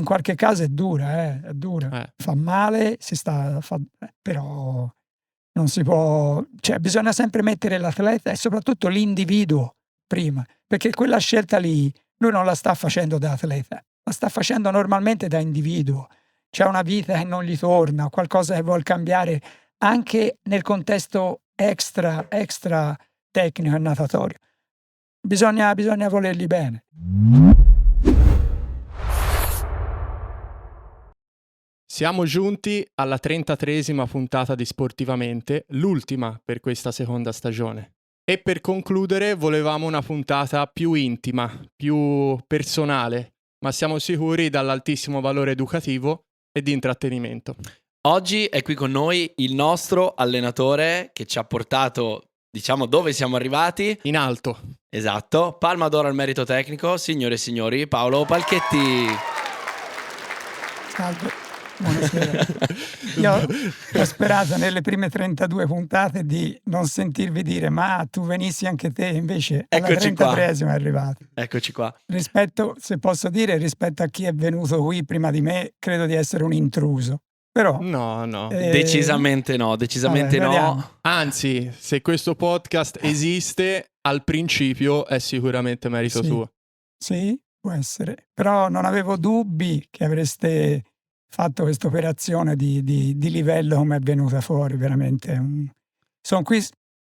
in qualche caso è dura, è dura. Fa male, però non si può, cioè bisogna sempre mettere l'atleta e soprattutto l'individuo prima, perché quella scelta lì lui non la sta facendo da atleta, la sta facendo normalmente da individuo. C'è una vita che non gli torna, qualcosa che vuol cambiare anche nel contesto extra tecnico e natatorio. Bisogna volergli bene. Siamo giunti alla 33esima puntata di Sportivamente, l'ultima per questa seconda stagione. E per concludere volevamo una puntata più intima, più personale, ma siamo sicuri dall'altissimo valore educativo e di intrattenimento. Oggi è qui con noi il nostro allenatore che ci ha portato, diciamo, dove siamo arrivati. In alto. Esatto, palma d'oro al merito tecnico, signore e signori, Paolo Palchetti. Salve. Buonasera. Io ho sperato nelle prime 32 puntate di non sentirvi dire ma tu venissi anche te, invece alla 33esima è arrivato. Eccoci qua. Rispetto a chi è venuto qui prima di me, credo di essere un intruso. Però no. Decisamente no. Vediamo. Anzi, se questo podcast esiste, al principio è sicuramente merito tuo. Sì, può essere. Però non avevo dubbi che avreste fatto questa operazione di livello come è venuta fuori, veramente. Sono qui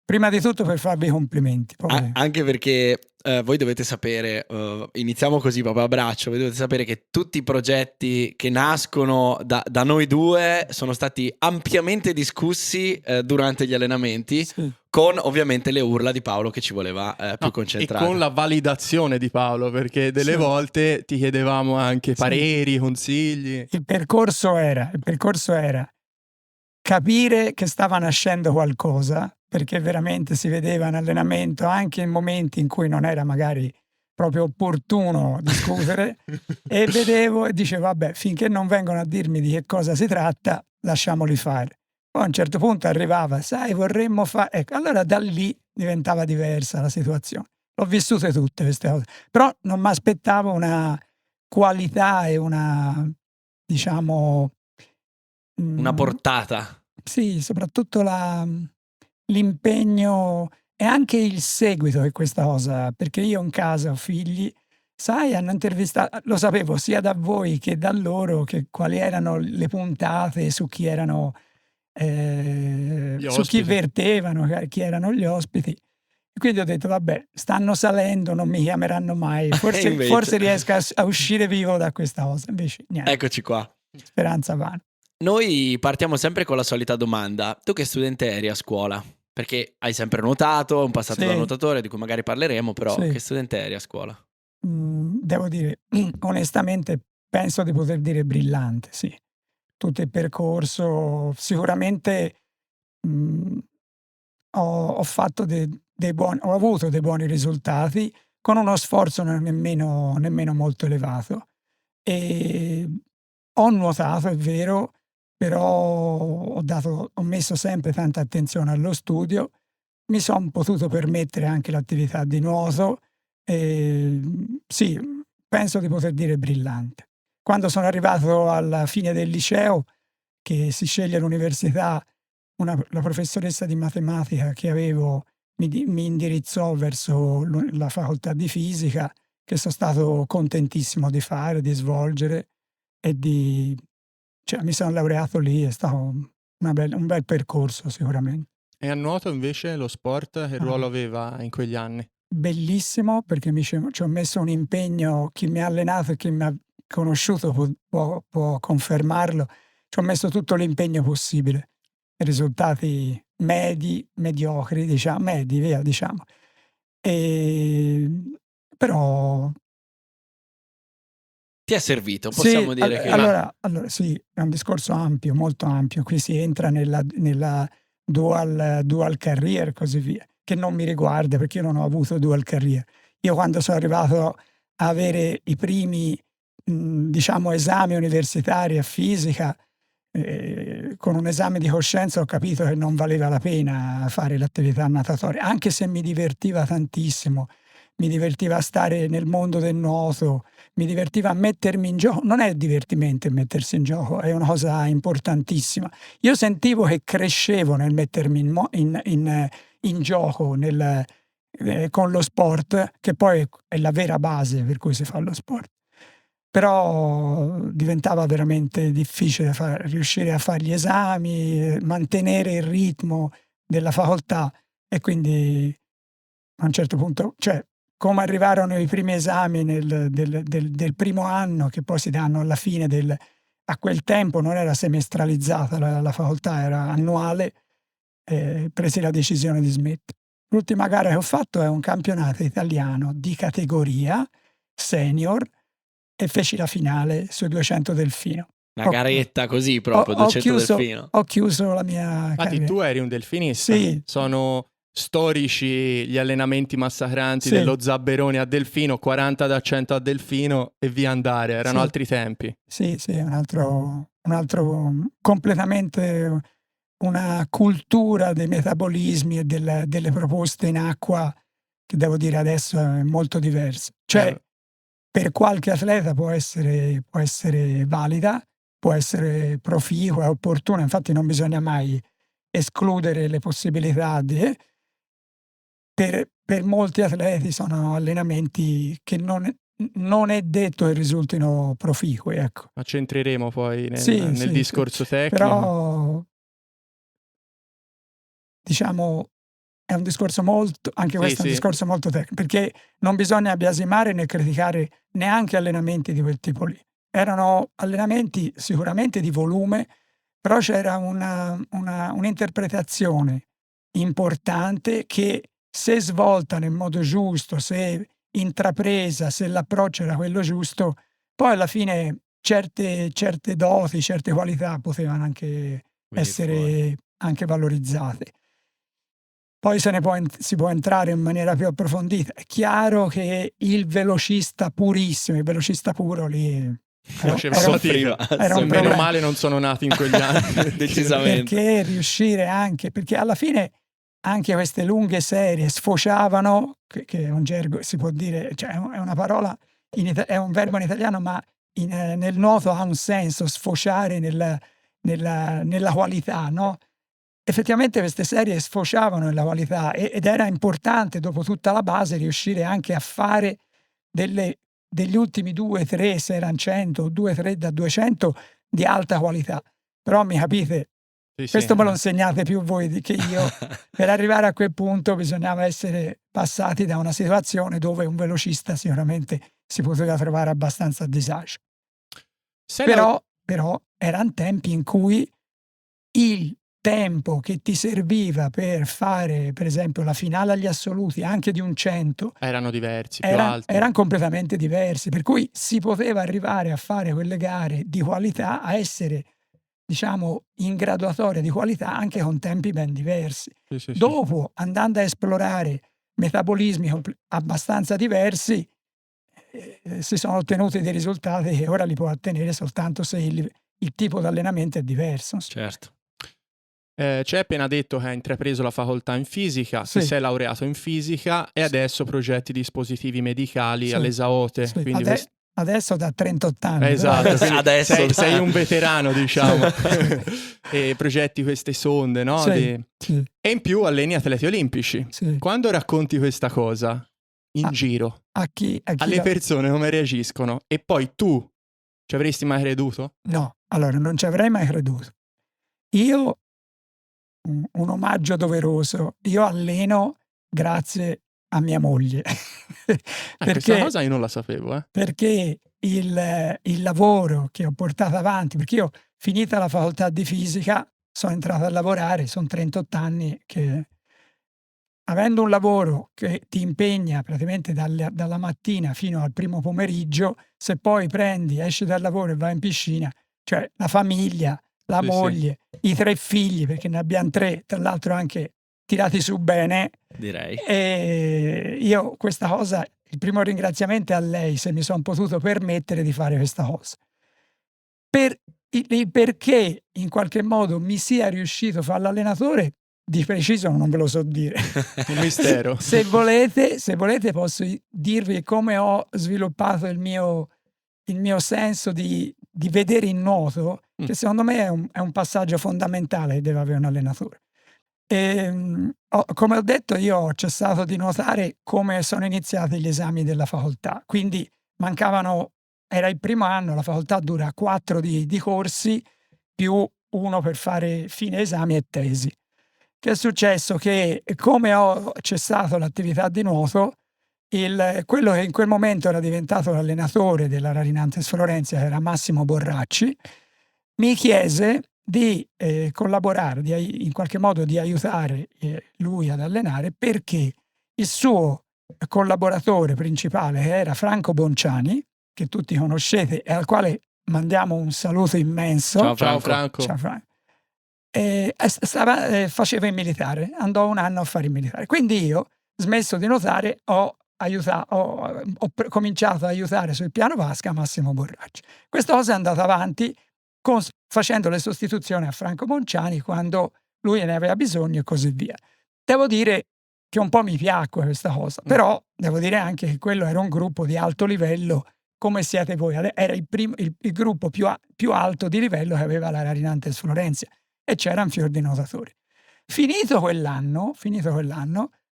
prima di tutto per farvi i complimenti. Poi... Anche perché voi dovete sapere, iniziamo così proprio a braccio, voi dovete sapere che tutti i progetti che nascono da noi due sono stati ampiamente discussi durante gli allenamenti, con ovviamente le urla di Paolo che ci voleva più concentrare. E con la validazione di Paolo, perché delle volte ti chiedevamo anche pareri, consigli. Il percorso era capire che stava nascendo qualcosa, perché veramente si vedeva in allenamento anche in momenti in cui non era magari proprio opportuno discutere e vedevo e dicevo vabbè, finché non vengono a dirmi di che cosa si tratta lasciamoli fare. Poi a un certo punto arrivava, sai, vorremmo fare, ecco, allora da lì diventava diversa la situazione. L'ho vissute tutte queste cose, però non mi aspettavo una qualità e una, diciamo, una portata. Sì, soprattutto l'impegno e anche il seguito di questa cosa, perché io in casa ho figli, sai, hanno intervistato, lo sapevo sia da voi che da loro, che quali erano le puntate, su chi erano, su chi vertevano, chi erano gli ospiti. E quindi ho detto, vabbè, stanno salendo, non mi chiameranno mai, forse riesco a uscire vivo da questa cosa, invece niente. Eccoci qua. Speranza vana. Noi partiamo sempre con la solita domanda. Tu che studente eri a scuola? Perché hai sempre nuotato, un passato da nuotatore di cui magari parleremo, però che studente eri a scuola? Devo dire, onestamente, penso di poter dire brillante, sì. Tutto il percorso, sicuramente ho fatto ho avuto dei buoni risultati con uno sforzo nemmeno molto elevato. E ho nuotato, è vero, però ho messo sempre tanta attenzione allo studio, mi sono potuto permettere anche l'attività di nuoto. Sì, penso di poter dire brillante. Quando sono arrivato alla fine del liceo, che si sceglie l'università, la professoressa di matematica che avevo mi indirizzò verso la facoltà di fisica, che sono stato contentissimo di fare, di svolgere e cioè, mi sono laureato lì, è stato un bel percorso sicuramente. E a nuoto invece lo sport che ruolo aveva in quegli anni? Bellissimo, perché ci ho messo un impegno, chi mi ha allenato e chi mi ha conosciuto può confermarlo, ci ho messo tutto l'impegno possibile, risultati mediocri, diciamo, medi, via, diciamo. Però ti è servito, possiamo dire che... Allora sì, è un discorso ampio, molto ampio, qui si entra nella dual career e così via, che non mi riguarda perché io non ho avuto dual career. Io quando sono arrivato a avere i primi, diciamo, esami universitari a fisica, con un esame di coscienza ho capito che non valeva la pena fare l'attività natatoria, anche se mi divertiva tantissimo, mi divertiva stare nel mondo del nuoto, mi divertiva mettermi in gioco. Non è divertimento mettersi in gioco, è una cosa importantissima. Io sentivo che crescevo nel mettermi in gioco con lo sport, che poi è la vera base per cui si fa lo sport. Però diventava veramente difficile riuscire a fare gli esami, mantenere il ritmo della facoltà, e quindi a un certo punto, cioè, come arrivarono i primi esami del primo anno, che poi si danno alla fine a quel tempo non era semestralizzata la facoltà, era annuale, presi la decisione di smettere. L'ultima gara che ho fatto è un campionato italiano di categoria senior e feci la finale sui 200 delfino. Una garetta così proprio, 200 delfino. Ho chiuso la mia Infatti carriera. tu eri un delfinista. Sì. Sono storici gli allenamenti massacranti Sì. dello Zabberoni a delfino, 40 da 100 a delfino e via andare. Erano Sì. altri tempi. Sì, un altro completamente una cultura dei metabolismi e delle proposte in acqua che devo dire adesso è molto diversa. Cioè, per qualche atleta può essere valida, può essere proficua, opportuna, infatti non bisogna mai escludere le possibilità per molti atleti sono allenamenti che non è detto che risultino proficui, ecco. Ma ci entreremo poi nel Sì, discorso tecnico. Però diciamo è un discorso molto, anche questo è un discorso molto tecnico, perché non bisogna biasimare né criticare neanche allenamenti di quel tipo lì. Erano allenamenti sicuramente di volume, però c'era un'interpretazione importante che, se svolta nel modo giusto, se intrapresa, se l'approccio era quello giusto, poi alla fine certe doti, certe qualità potevano anche essere anche valorizzate. Poi si può entrare in maniera più approfondita. È chiaro che il velocista purissimo, il velocista puro lì era un meno male non sono nati in quegli anni. Decisamente. Perché riuscire anche, perché alla fine anche queste lunghe serie sfociavano, che è un gergo, si può dire, cioè è una parola, è un verbo in italiano, ma nel nuoto ha un senso, sfociare nella qualità, no? Effettivamente queste serie sfociavano nella qualità ed era importante, dopo tutta la base, riuscire anche a fare degli ultimi 2-3, se erano 100, 2-3 da 200 di alta qualità. Però mi capite, questo me lo insegnate più voi che io. Per arrivare a quel punto bisognava essere passati da una situazione dove un velocista sicuramente si poteva trovare abbastanza a disagio. Però erano tempi in cui il tempo che ti serviva per fare, per esempio, la finale agli assoluti anche di un 100 erano diversi, più alti. Erano completamente diversi, per cui si poteva arrivare a fare quelle gare di qualità, a essere, diciamo, in graduatoria di qualità anche con tempi ben diversi. Sì. Dopo, andando a esplorare metabolismi abbastanza diversi, si sono ottenuti dei risultati che ora li può ottenere soltanto se il tipo di allenamento è diverso. Certo. Ci hai appena detto che hai intrapreso la facoltà in fisica, ti sei laureato in fisica e adesso progetti dispositivi medicali all'Esaote. Sì. Quindi adesso da 38 anni. Esatto, adesso sei un veterano, diciamo. E progetti queste sonde, no? Sì. E in più alleni atleti olimpici. Sì. Quando racconti questa cosa in giro, alle persone come reagiscono? E poi tu ci avresti mai creduto? No, allora non ci avrei mai creduto. Io un omaggio doveroso. Io alleno grazie a mia moglie. Perché, questa cosa io non la sapevo. Perché il lavoro che ho portato avanti, perché io, finita la facoltà di fisica, sono entrato a lavorare, sono 38 anni che, avendo un lavoro che ti impegna praticamente dalla mattina fino al primo pomeriggio, se poi esci dal lavoro e vai in piscina, cioè la famiglia, la moglie, i 3 figli, perché ne abbiamo 3, tra l'altro anche tirati su bene. Direi. E io questa cosa, il primo ringraziamento è a lei, se mi sono potuto permettere di fare questa cosa. Perché in qualche modo mi sia riuscito a fare l'allenatore di preciso non ve lo so dire. Un mistero. Se volete posso dirvi come ho sviluppato il mio senso di vedere il nuoto, che secondo me è un passaggio fondamentale che deve avere un allenatore. Come ho detto, io ho cessato di nuotare come sono iniziati gli esami della facoltà, quindi era il primo anno, la facoltà dura 4 di corsi più 1 per fare fine esami e tesi. Che è successo? Che come ho cessato l'attività di nuoto, quello che in quel momento era diventato l'allenatore della Rarinantes Florentia, che era Massimo Borracci, mi chiese di collaborare, in qualche modo di aiutare lui ad allenare, perché il suo collaboratore principale, che era Franco Bonciani, che tutti conoscete e al quale mandiamo un saluto immenso. Ciao Franco. Ciao Franco. Faceva il militare, andò un anno a fare il militare. Quindi io, smesso di nuotare, ho cominciato ad aiutare sul piano vasca Massimo Borracci. Questa cosa è andata avanti facendo le sostituzioni a Franco Bonciani quando lui ne aveva bisogno e così via. Devo dire che un po' mi piacque questa cosa, però devo dire anche che quello era un gruppo di alto livello come siete voi. Era il gruppo più alto di livello che aveva la Rarinantes Florentia e c'era un fior di nuotatori. Finito quell'anno,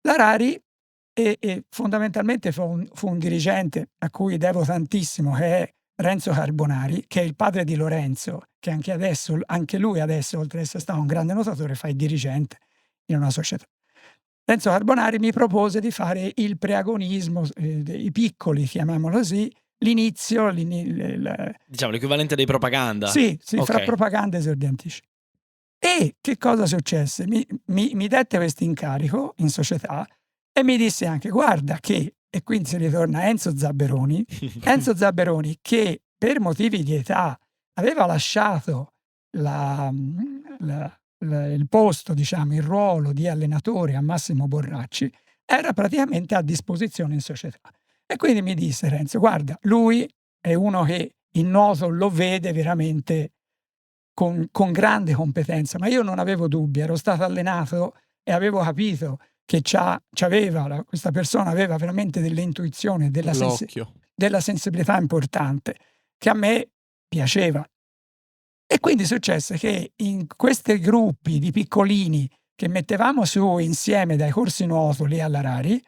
la Rari e fondamentalmente fu un dirigente a cui devo tantissimo, che è Renzo Carbonari, che è il padre di Lorenzo, che anche lui adesso, oltre ad essere stato un grande nuotatore, fa il dirigente in una società. Renzo Carbonari mi propose di fare il preagonismo, i piccoli, chiamiamolo così, l'inizio... diciamo l'equivalente dei propaganda. Sì, Okay. Fra propaganda e esordientici. E che cosa successe? Mi dette questo incarico in società e mi disse anche, guarda che, e quindi si ritorna a Enzo Zabberoni, che per motivi di età aveva lasciato il posto, diciamo, il ruolo di allenatore a Massimo Borracci, era praticamente a disposizione in società. E quindi mi disse Renzo, guarda, lui è uno che il nuoto lo vede veramente con grande competenza, ma io non avevo dubbi, ero stato allenato e avevo capito che questa persona aveva veramente delle intuizioni, della sensibilità importante, che a me piaceva. E quindi successe che in questi gruppi di piccolini che mettevamo su insieme dai corsi nuoto lì alla Rari,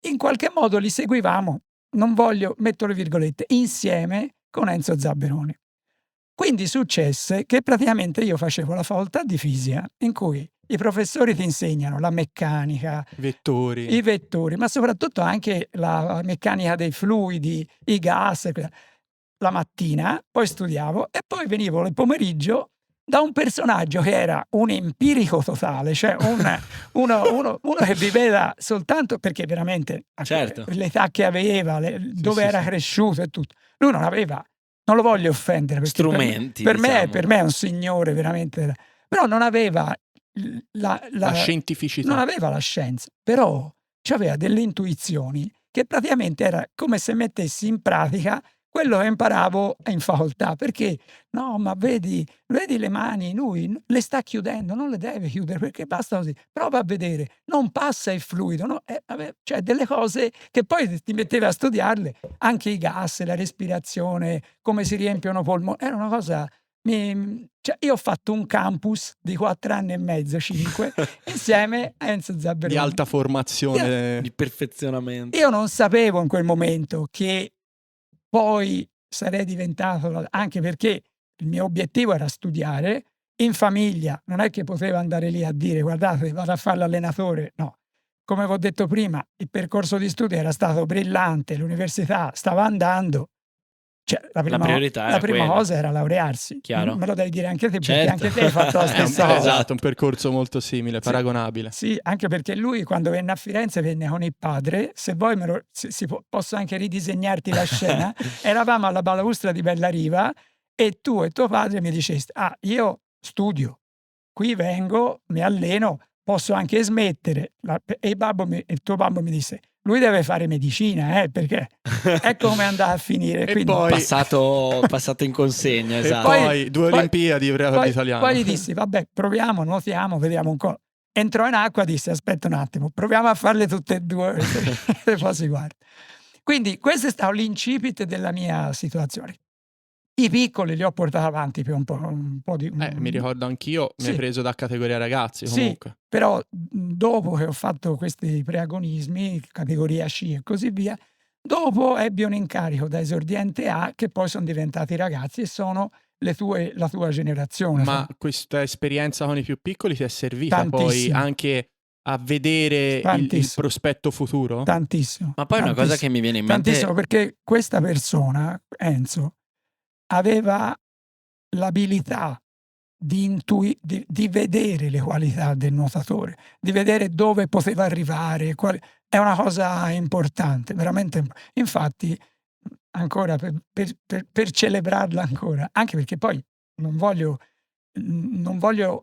in qualche modo li seguivamo, non voglio, metto le virgolette, insieme con Enzo Zabberoni. Quindi successe che praticamente io facevo la facoltà di fisica, in cui i professori ti insegnano la meccanica, i vettori, ma soprattutto anche la meccanica dei fluidi, i gas. La mattina, poi studiavo e poi venivo il pomeriggio da un personaggio che era un empirico totale, cioè uno che viveva soltanto perché veramente certo. l'età che aveva, dove era cresciuto e tutto. Lui non aveva, non lo voglio offendere, perché strumenti, per me è un signore veramente, però non aveva la scientificità, non aveva la scienza, però aveva delle intuizioni che praticamente era come se mettessi in pratica quello che imparavo in facoltà, perché no, ma vedi le mani, lui le sta chiudendo, non le deve chiudere perché basta così, prova a vedere, non passa il fluido, no? Cioè delle cose che poi ti metteva a studiarle, anche i gas, la respirazione, come si riempiono i polmoni, era una cosa... io ho fatto un campus di 4 anni e mezzo, 5, insieme a Enzo Zabberoni. Di alta formazione, di perfezionamento. Io non sapevo in quel momento che poi sarei diventato, anche perché il mio obiettivo era studiare, in famiglia non è che potevo andare lì a dire guardate vado a fare l'allenatore, no. Come vi ho detto prima, il percorso di studio era stato brillante, l'università stava andando, cioè la prima cosa era laurearsi. Chiaro. Me lo devi dire anche te, perché certo. anche te hai fatto la stessa cosa. Esatto, un percorso molto simile, paragonabile. Sì, anche perché lui quando venne a Firenze venne con il padre, se vuoi posso anche ridisegnarti la scena, eravamo alla balaustra di Bellariva e tu e tuo padre mi diceste, io studio, qui vengo, mi alleno, posso anche smettere, e il tuo babbo mi disse, lui deve fare medicina, perché ecco come è andata a finire. E poi passato in consegna, esatto. E poi 2 Olimpiadi italiano. Poi gli dissi, vabbè, proviamo, nuotiamo, vediamo un po'. entrò in acqua, disse aspetta un attimo, proviamo a farle tutte e due e poi si guarda. Quindi questo è stato l'incipit della mia situazione. I piccoli li ho portati avanti per un po' di... Mi ricordo anch'io, mi hai preso da categoria ragazzi comunque. Sì, però dopo che ho fatto questi preagonismi, categoria C e così via, dopo ebbi un incarico da esordiente A che poi sono diventati ragazzi e sono la tua generazione. Ma questa esperienza con i più piccoli ti è servita Tantissimo. poi anche a vedere il prospetto futuro? Tantissimo. Ma poi una cosa che mi viene in mente... Tantissimo, perché questa persona, Enzo, aveva l'abilità di vedere le qualità del nuotatore, di vedere dove poteva arrivare, è una cosa importante, veramente. Infatti, ancora per celebrarla ancora, anche perché poi non voglio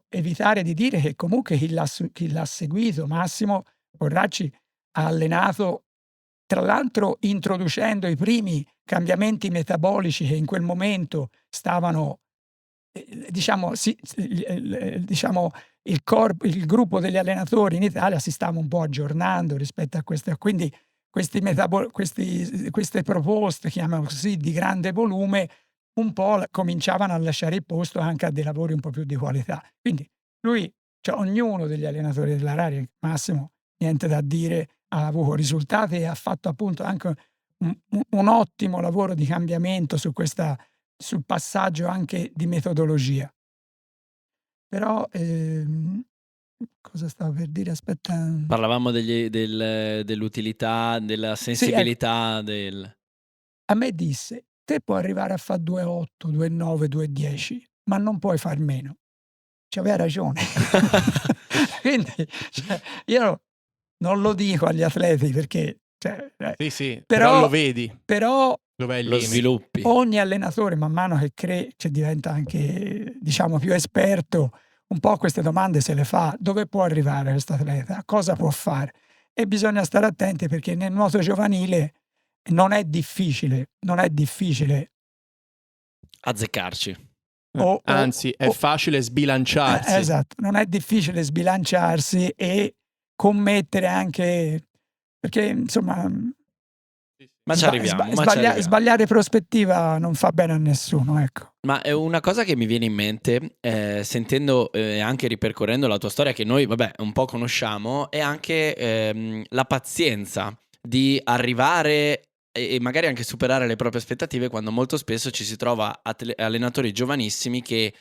evitare di dire che comunque chi l'ha seguito, Massimo Borracci, ha allenato, tra l'altro introducendo i primi cambiamenti metabolici che in quel momento stavano, diciamo, il gruppo degli allenatori in Italia si stava un po' aggiornando rispetto a queste, quindi queste proposte, chiamiamo così, di grande volume, un po' cominciavano a lasciare il posto anche a dei lavori un po' più di qualità. Quindi lui, cioè ognuno degli allenatori della Rari, Massimo, niente da dire, ha avuto risultati e ha fatto appunto anche un ottimo lavoro di cambiamento sul passaggio anche di metodologia. Però cosa stavo per dire? Aspetta. Parlavamo dell'utilità, della sensibilità A me disse, te puoi arrivare a fare 2,8, 2,9, 2,10, ma non puoi far meno. C'aveva ragione. Quindi io non lo dico agli atleti perché... Sì, però lo vedi. Però lo sviluppi. Ogni allenatore, man mano che diventa anche, diciamo, più esperto, un po' queste domande se le fa. Dove può arrivare questo atleta? Cosa può fare? E bisogna stare attenti perché nel nuoto giovanile non è difficile azzeccarci. Anzi, è facile sbilanciarsi. Esatto, non è difficile sbilanciarsi e commettere anche, perché insomma, ma ci arriviamo. Sbagliare prospettiva non fa bene a nessuno, ecco. Ma è una cosa che mi viene in mente, sentendo e anche ripercorrendo la tua storia, che noi, vabbè, un po' conosciamo, è anche la pazienza di arrivare e magari anche superare le proprie aspettative, quando molto spesso ci si trova allenatori giovanissimi che,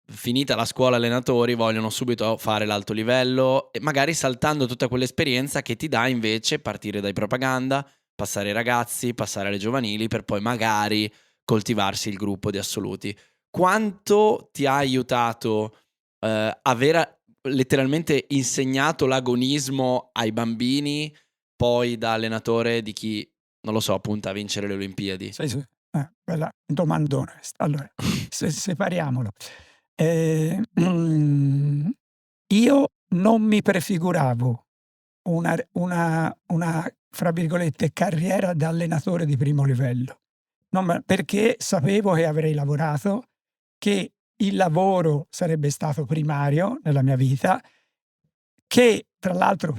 finita la scuola allenatori, vogliono subito fare l'alto livello e magari saltando tutta quell'esperienza che ti dà invece partire dai propaganda, passare ai ragazzi, passare alle giovanili, per poi magari coltivarsi il gruppo di assoluti. Quanto ti ha aiutato aver letteralmente insegnato l'agonismo ai bambini, poi da allenatore di chi, non lo so, punta a vincere le Olimpiadi? Sì. Bella domandona. Allora, separiamolo. Io non mi prefiguravo una fra virgolette carriera da allenatore di primo livello, perché sapevo che avrei lavorato, che il lavoro sarebbe stato primario nella mia vita, che tra l'altro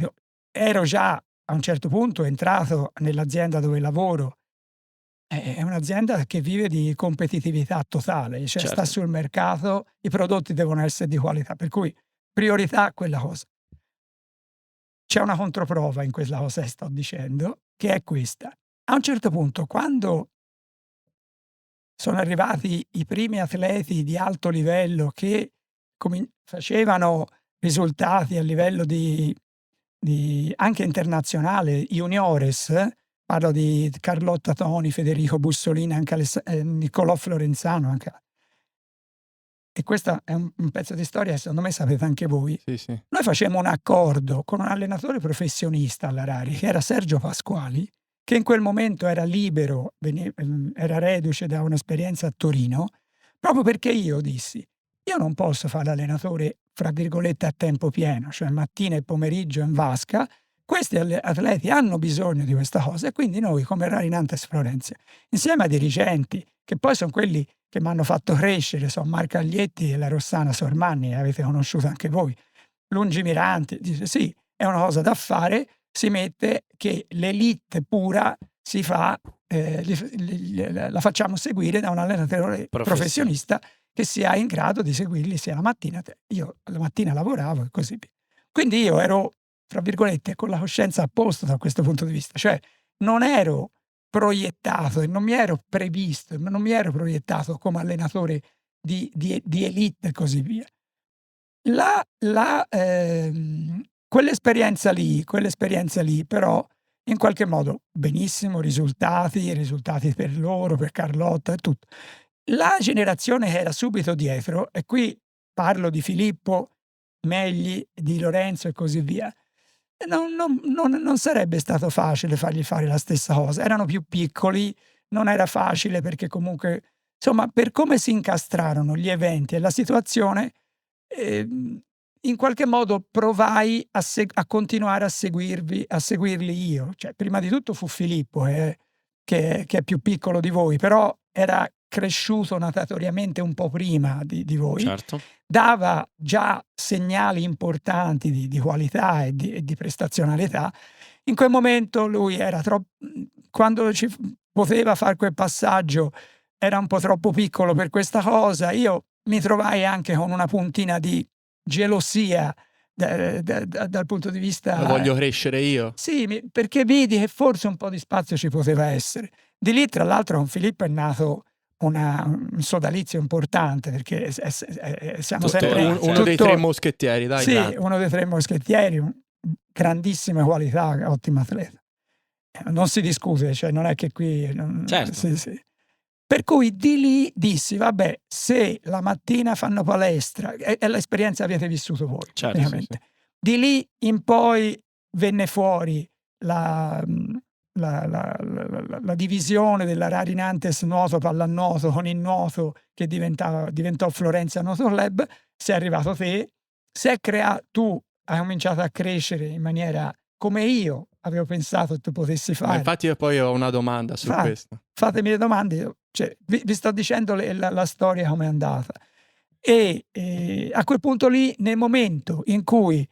ero già a un certo punto entrato nell'azienda dove lavoro. È un'azienda che vive di competitività totale, cioè certo, sta sul mercato, i prodotti devono essere di qualità, per cui priorità quella cosa. C'è una controprova in quella cosa che sto dicendo, che è questa. A un certo punto, quando sono arrivati i primi atleti di alto livello che facevano risultati a livello di anche internazionale, juniores, parlo di Carlotta Toni, Federico Bussolini, anche Niccolò Florenzano. E questo è un pezzo di storia che secondo me sapete anche voi. Sì. Noi facemmo un accordo con un allenatore professionista alla Rari, che era Sergio Pasquali, che in quel momento era libero, era reduce da un'esperienza a Torino, proprio perché io dissi, io non posso fare l'allenatore, fra virgolette, a tempo pieno, cioè mattina e pomeriggio in vasca. Questi atleti hanno bisogno di questa cosa e quindi noi come Rari Nantes Florenze, insieme ai dirigenti, che poi sono quelli che mi hanno fatto crescere, sono Marco Aglietti e la Rossana Sormanni, avete conosciuto anche voi, lungimirante, dice sì, è una cosa da fare, si mette che l'elite pura si fa, la facciamo seguire da un allenatore professionista che sia in grado di seguirli sia la mattina. Io la mattina lavoravo e così via. Quindi io ero, tra virgolette, con la coscienza a posto da questo punto di vista, cioè non ero proiettato e non mi ero previsto, non mi ero proiettato come allenatore di elite e così via. Quell'esperienza lì però in qualche modo benissimo, risultati per loro, per Carlotta e tutto. La generazione che era subito dietro, e qui parlo di Filippo, Megli, di Lorenzo e così via, non sarebbe stato facile fargli fare la stessa cosa. Erano più piccoli, non era facile perché comunque, insomma, per come si incastrarono gli eventi e la situazione, in qualche modo provai a continuare a seguirli io. Cioè, prima di tutto fu Filippo, che è più piccolo di voi, però era cresciuto natatoriamente un po' prima di voi. Certo. Dava già segnali importanti di qualità e di prestazionalità. In quel momento lui era troppo, quando ci poteva fare quel passaggio, era un po' troppo piccolo per questa cosa. Io mi trovai anche con una puntina di gelosia dal punto di vista... Lo voglio crescere io. Sì, perché vidi che forse un po' di spazio ci poteva essere. Di lì, tra l'altro, con Filippo è nato un sodalizio importante, perché siamo sempre... Uno dei tre moschettieri, dai. Sì, uno dei tre moschettieri, grandissime qualità, ottimo atleta. Non si discute, cioè non è che qui... Certo. Sì. Per cui di lì dissi, vabbè, se la mattina fanno palestra, e l'esperienza avete vissuto voi, certo, sì. Di lì in poi venne fuori la divisione della Rari Nantes nuoto pallanuoto con il nuoto che diventò Florenza Nuoto Club. Sei arrivato te, tu hai cominciato a crescere in maniera come io avevo pensato tu potessi fare. Ma infatti io poi ho una domanda su questo. Fatemi le domande, cioè, vi sto dicendo la storia come è andata. E a quel punto lì, nel momento in cui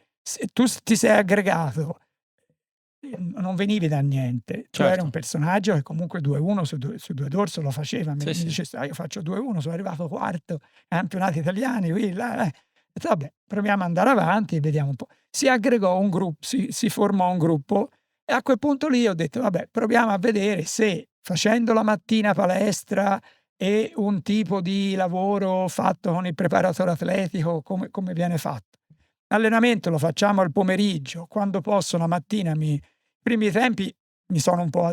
tu ti sei aggregato, non venivi da niente. Tu eri un personaggio che comunque 2-1 su due dorso lo faceva. Mi dice, io faccio 2-1, sono arrivato quarto, campionati italiani, qui, là. Vabbè, proviamo ad andare avanti e vediamo un po'. Si aggregò un gruppo, si formò un gruppo, e a quel punto lì ho detto, vabbè, proviamo a vedere se facendo la mattina palestra e un tipo di lavoro fatto con il preparatore atletico, come viene fatto. Allenamento lo facciamo al pomeriggio, quando posso la mattina i primi tempi mi sono un po'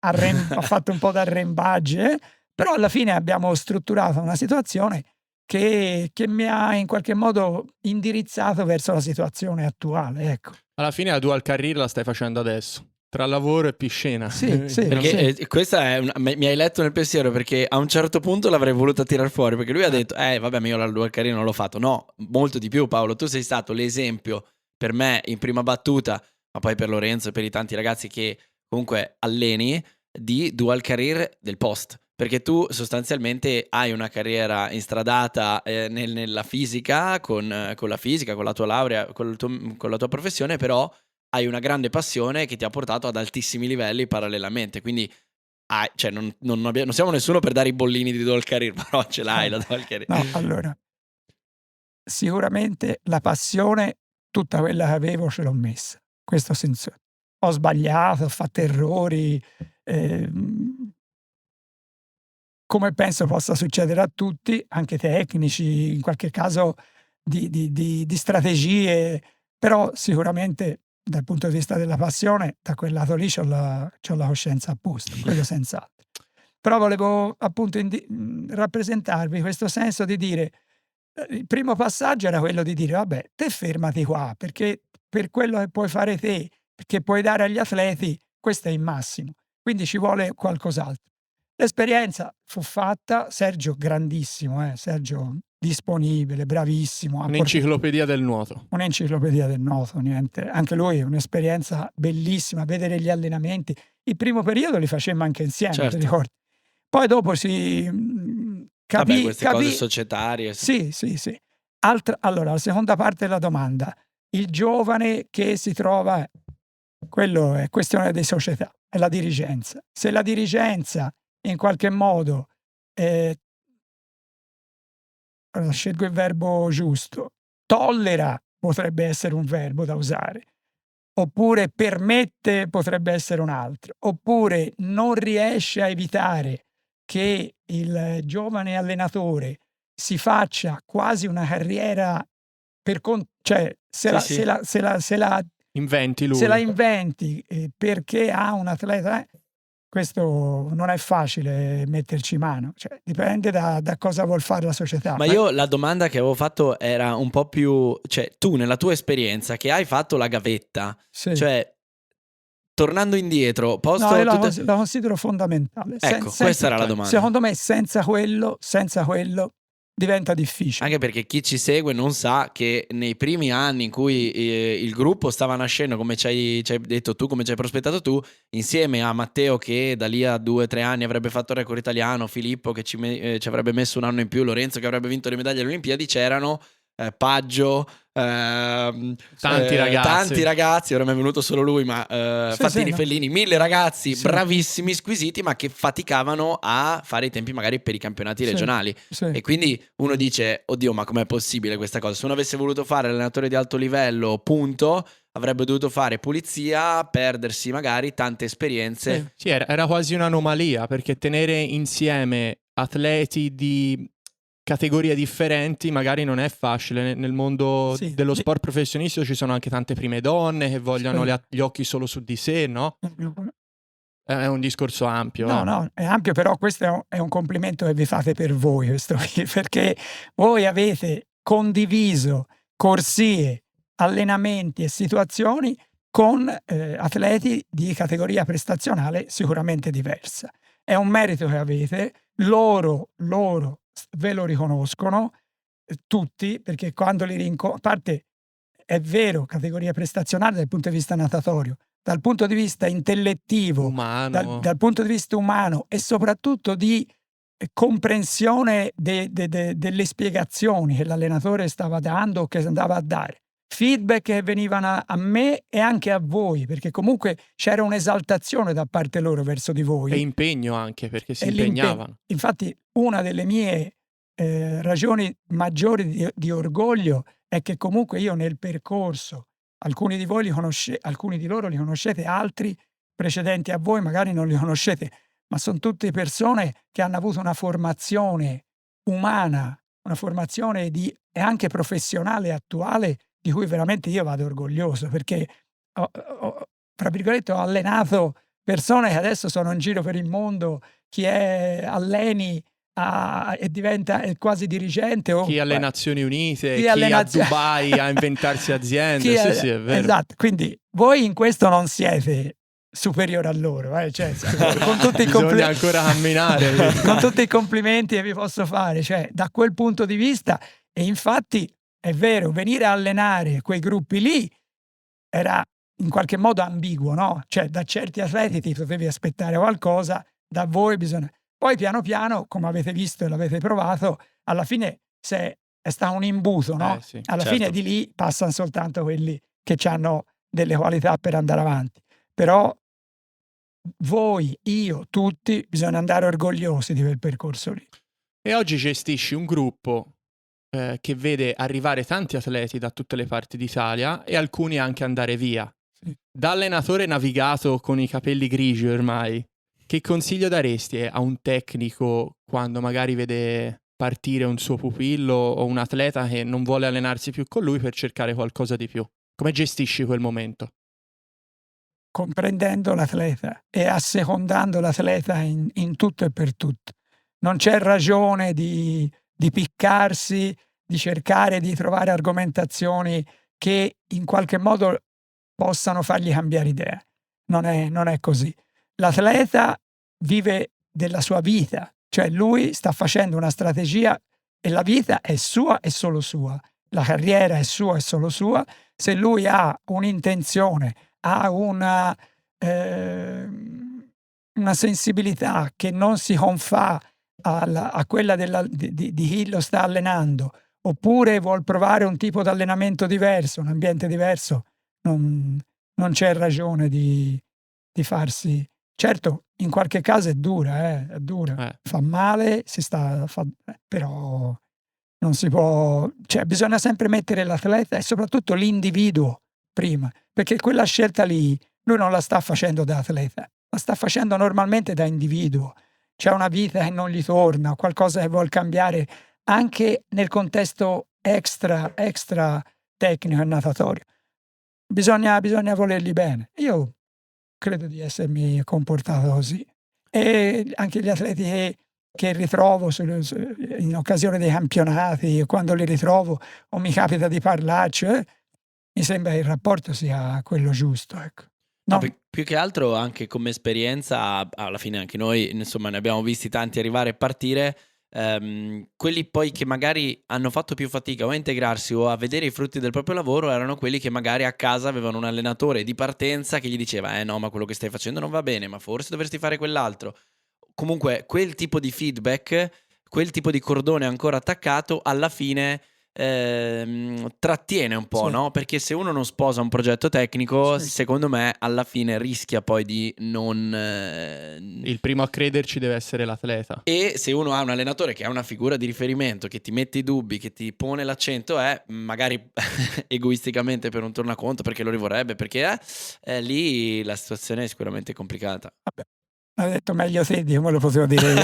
ho fatto un po' d'arrembaggio, però alla fine abbiamo strutturato una situazione che mi ha in qualche modo indirizzato verso la situazione attuale, ecco. Alla fine la dual career la stai facendo adesso, tra lavoro e piscina. Sì, perché questa è mi hai letto nel pensiero, perché a un certo punto l'avrei voluta tirar fuori, perché lui ha detto vabbè, ma io la dual career non l'ho fatto. No, molto di più, Paolo. Tu sei stato l'esempio per me in prima battuta, ma poi per Lorenzo e per i tanti ragazzi che comunque alleni, di dual career del post. Perché tu sostanzialmente hai una carriera instradata nella fisica, con la fisica, con la tua laurea, con la tua professione, però hai una grande passione che ti ha portato ad altissimi livelli parallelamente. Quindi cioè non siamo nessuno per dare i bollini di dual career, però ce l'hai la dual career. No, allora, sicuramente la passione, tutta quella che avevo, ce l'ho messa. Questo senso. Ho sbagliato, ho fatto errori, come penso possa succedere a tutti, anche tecnici, in qualche caso di strategie, però sicuramente dal punto di vista della passione, da quel lato lì c'ho la coscienza a posto, quello senz'altro. Però volevo appunto rappresentarvi questo senso di dire, il primo passaggio era quello di dire, vabbè, te fermati qua, perché per quello che puoi fare te, che puoi dare agli atleti, questo è il massimo, quindi ci vuole qualcos'altro. L'esperienza fu fatta, Sergio grandissimo, Sergio disponibile, bravissimo. Un'enciclopedia del nuoto. Un'enciclopedia del nuoto, niente. Anche lui un'esperienza bellissima, vedere gli allenamenti. Il primo periodo li facemmo anche insieme, certo. ti ricordi? Poi dopo si capì queste cose societarie. Sì. Allora, la seconda parte della domanda, il giovane che si trova, quello è questione di società, è la dirigenza. Se la dirigenza in qualche modo, scelgo il verbo giusto, tollera potrebbe essere un verbo da usare, oppure permette potrebbe essere un altro, oppure non riesce a evitare che il giovane allenatore si faccia quasi una carriera cioè se la Inventi se la lui. inventi, perché ha un atleta, questo non è facile metterci mano, cioè dipende da cosa vuol fare la società. Ma io la domanda che avevo fatto era un po' più, cioè tu nella tua esperienza che hai fatto la gavetta, Sì. cioè tornando indietro, No, io tutte... la considero fondamentale. Ecco, questa era la domanda. Secondo me senza quello diventa difficile. Anche perché chi ci segue non sa che nei primi anni in cui il gruppo stava nascendo, come ci hai detto tu, come ci hai prospettato tu, insieme a Matteo che da lì a 2 o 3 anni avrebbe fatto il record italiano, Filippo che ci avrebbe messo un anno in più, Lorenzo che avrebbe vinto le medaglie alle Olimpiadi, c'erano Paggio, tanti ragazzi, ora mi è venuto solo lui, ma Fattini, Fellini, 1000 ragazzi bravissimi, squisiti, ma che faticavano a fare i tempi magari per i campionati regionali. E quindi uno dice, oddio, ma com'è possibile questa cosa? Se uno avesse voluto fare allenatore di alto livello, punto, avrebbe dovuto fare pulizia, perdersi magari tante esperienze. Sì, era quasi un'anomalia, perché tenere insieme atleti di categorie differenti magari non è facile. Nel mondo dello sport professionistico ci sono anche tante prime donne che vogliono gli occhi solo su di sé, no? È un discorso ampio. No, è ampio, però questo è un complimento che vi fate per voi, questo, perché voi avete condiviso corsie, allenamenti e situazioni con atleti di categoria prestazionale sicuramente diversa. È un merito che avete, loro ve lo riconoscono tutti, perché quando li a parte è vero, categoria prestazionale dal punto di vista natatorio, dal punto di vista intellettivo, dal punto di vista umano e soprattutto di comprensione delle spiegazioni che l'allenatore stava dando o che andava a dare. Feedback che venivano a me e anche a voi, perché comunque c'era un'esaltazione da parte loro verso di voi. E impegno anche, perché si impegnavano. Infatti una delle mie ragioni maggiori di orgoglio è che comunque io nel percorso, alcuni di loro li conoscete, altri precedenti a voi magari non li conoscete, ma sono tutte persone che hanno avuto una formazione umana, una formazione e anche professionale attuale di cui veramente io vado orgoglioso, perché tra virgolette ho allenato persone che adesso sono in giro per il mondo, chi è alleni e diventa quasi dirigente, o chi alle Nazioni Unite, chi a Dubai a inventarsi aziende. Sì, è vero. Esatto, quindi voi in questo non siete superiore a loro, cioè, con tutti bisogna ancora camminare. Con tutti i complimenti che vi posso fare, cioè, da quel punto di vista. E infatti è vero, venire a allenare quei gruppi lì era in qualche modo ambiguo, no? Cioè da certi atleti ti potevi aspettare qualcosa, da voi bisogna... Poi piano piano, come avete visto e l'avete provato, alla fine è stato un imbuto, no? Sì, alla certo. fine di lì passano soltanto quelli che hanno delle qualità per andare avanti. Però voi, io, tutti, bisogna andare orgogliosi di quel percorso lì. E oggi gestisci un gruppo che vede arrivare tanti atleti da tutte le parti d'Italia e alcuni anche andare via. Sì. Da allenatore navigato con i capelli grigi ormai, che consiglio daresti a un tecnico quando magari vede partire un suo pupillo o un atleta che non vuole allenarsi più con lui per cercare qualcosa di più? Come gestisci quel momento? Comprendendo l'atleta e assecondando l'atleta in tutto e per tutto. Non c'è ragione di piccarsi, di cercare di trovare argomentazioni che in qualche modo possano fargli cambiare idea. Non è così. L'atleta vive della sua vita, cioè lui sta facendo una strategia e la vita è sua e solo sua. La carriera è sua e solo sua. Se lui ha un'intenzione, ha una sensibilità che non si confà a quella di chi lo sta allenando, oppure vuol provare un tipo di allenamento diverso, un ambiente diverso, non c'è ragione di farsi. Certo, in qualche caso è dura, è dura. Fa male, però non si può, cioè bisogna sempre mettere l'atleta e soprattutto l'individuo prima, perché quella scelta lì lui non la sta facendo da atleta, la sta facendo normalmente da individuo. C'è una vita che non gli torna, qualcosa che vuol cambiare anche nel contesto extra tecnico e natatorio. Bisogna volerli bene. Io credo di essermi comportato così. E anche gli atleti che ritrovo in occasione dei campionati, quando li ritrovo o mi capita di parlarci, mi sembra che il rapporto sia quello giusto, ecco. No, più che altro anche come esperienza, alla fine anche noi, insomma, ne abbiamo visti tanti arrivare e partire. Quelli poi che magari hanno fatto più fatica o a integrarsi o a vedere i frutti del proprio lavoro erano quelli che magari a casa avevano un allenatore di partenza che gli diceva no, ma quello che stai facendo non va bene, ma forse dovresti fare quell'altro. Comunque quel tipo di feedback, quel tipo di cordone ancora attaccato alla fine trattiene un po', Sì. no? Perché se uno non sposa un progetto tecnico, Sì. secondo me alla fine rischia poi di non... Il primo a crederci deve essere l'atleta. E se uno ha un allenatore che ha una figura di riferimento, che ti mette i dubbi, che ti pone l'accento, magari egoisticamente per un tornaconto, perché lo rivorrebbe, perché lì la situazione è sicuramente complicata. Vabbè. Hai detto meglio te di come lo potevo dire io.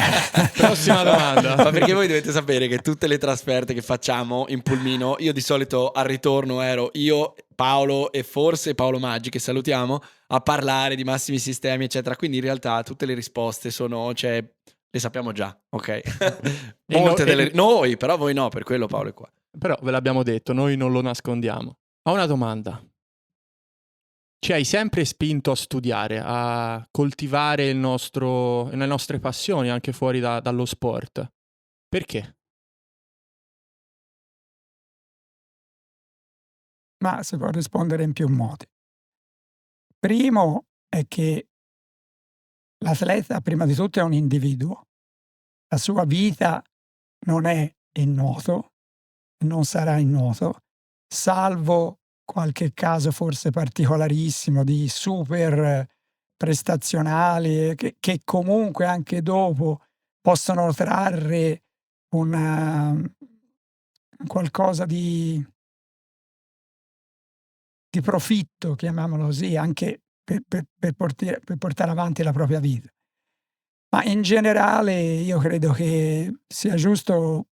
Prossima domanda. Ma perché voi dovete sapere che tutte le trasferte che facciamo in pulmino, io di solito al ritorno ero io, Paolo e forse Paolo Maggi, che salutiamo, a parlare di massimi sistemi eccetera, quindi in realtà tutte le risposte sono, cioè, le sappiamo già, ok? Molte noi, però voi no, per quello Paolo è qua. Però ve l'abbiamo detto, noi non lo nascondiamo. Ho una domanda. Ci hai sempre spinto a studiare, a coltivare le nostre passioni anche fuori dallo sport. Perché? Ma si può rispondere in più modi. Primo è che l'atleta prima di tutto è un individuo. La sua vita non è ignoto, non sarà ignoto, salvo qualche caso forse particolarissimo di super prestazionali che comunque anche dopo possono trarre qualcosa di profitto, chiamiamolo così, anche per portare avanti la propria vita. Ma in generale io credo che sia giusto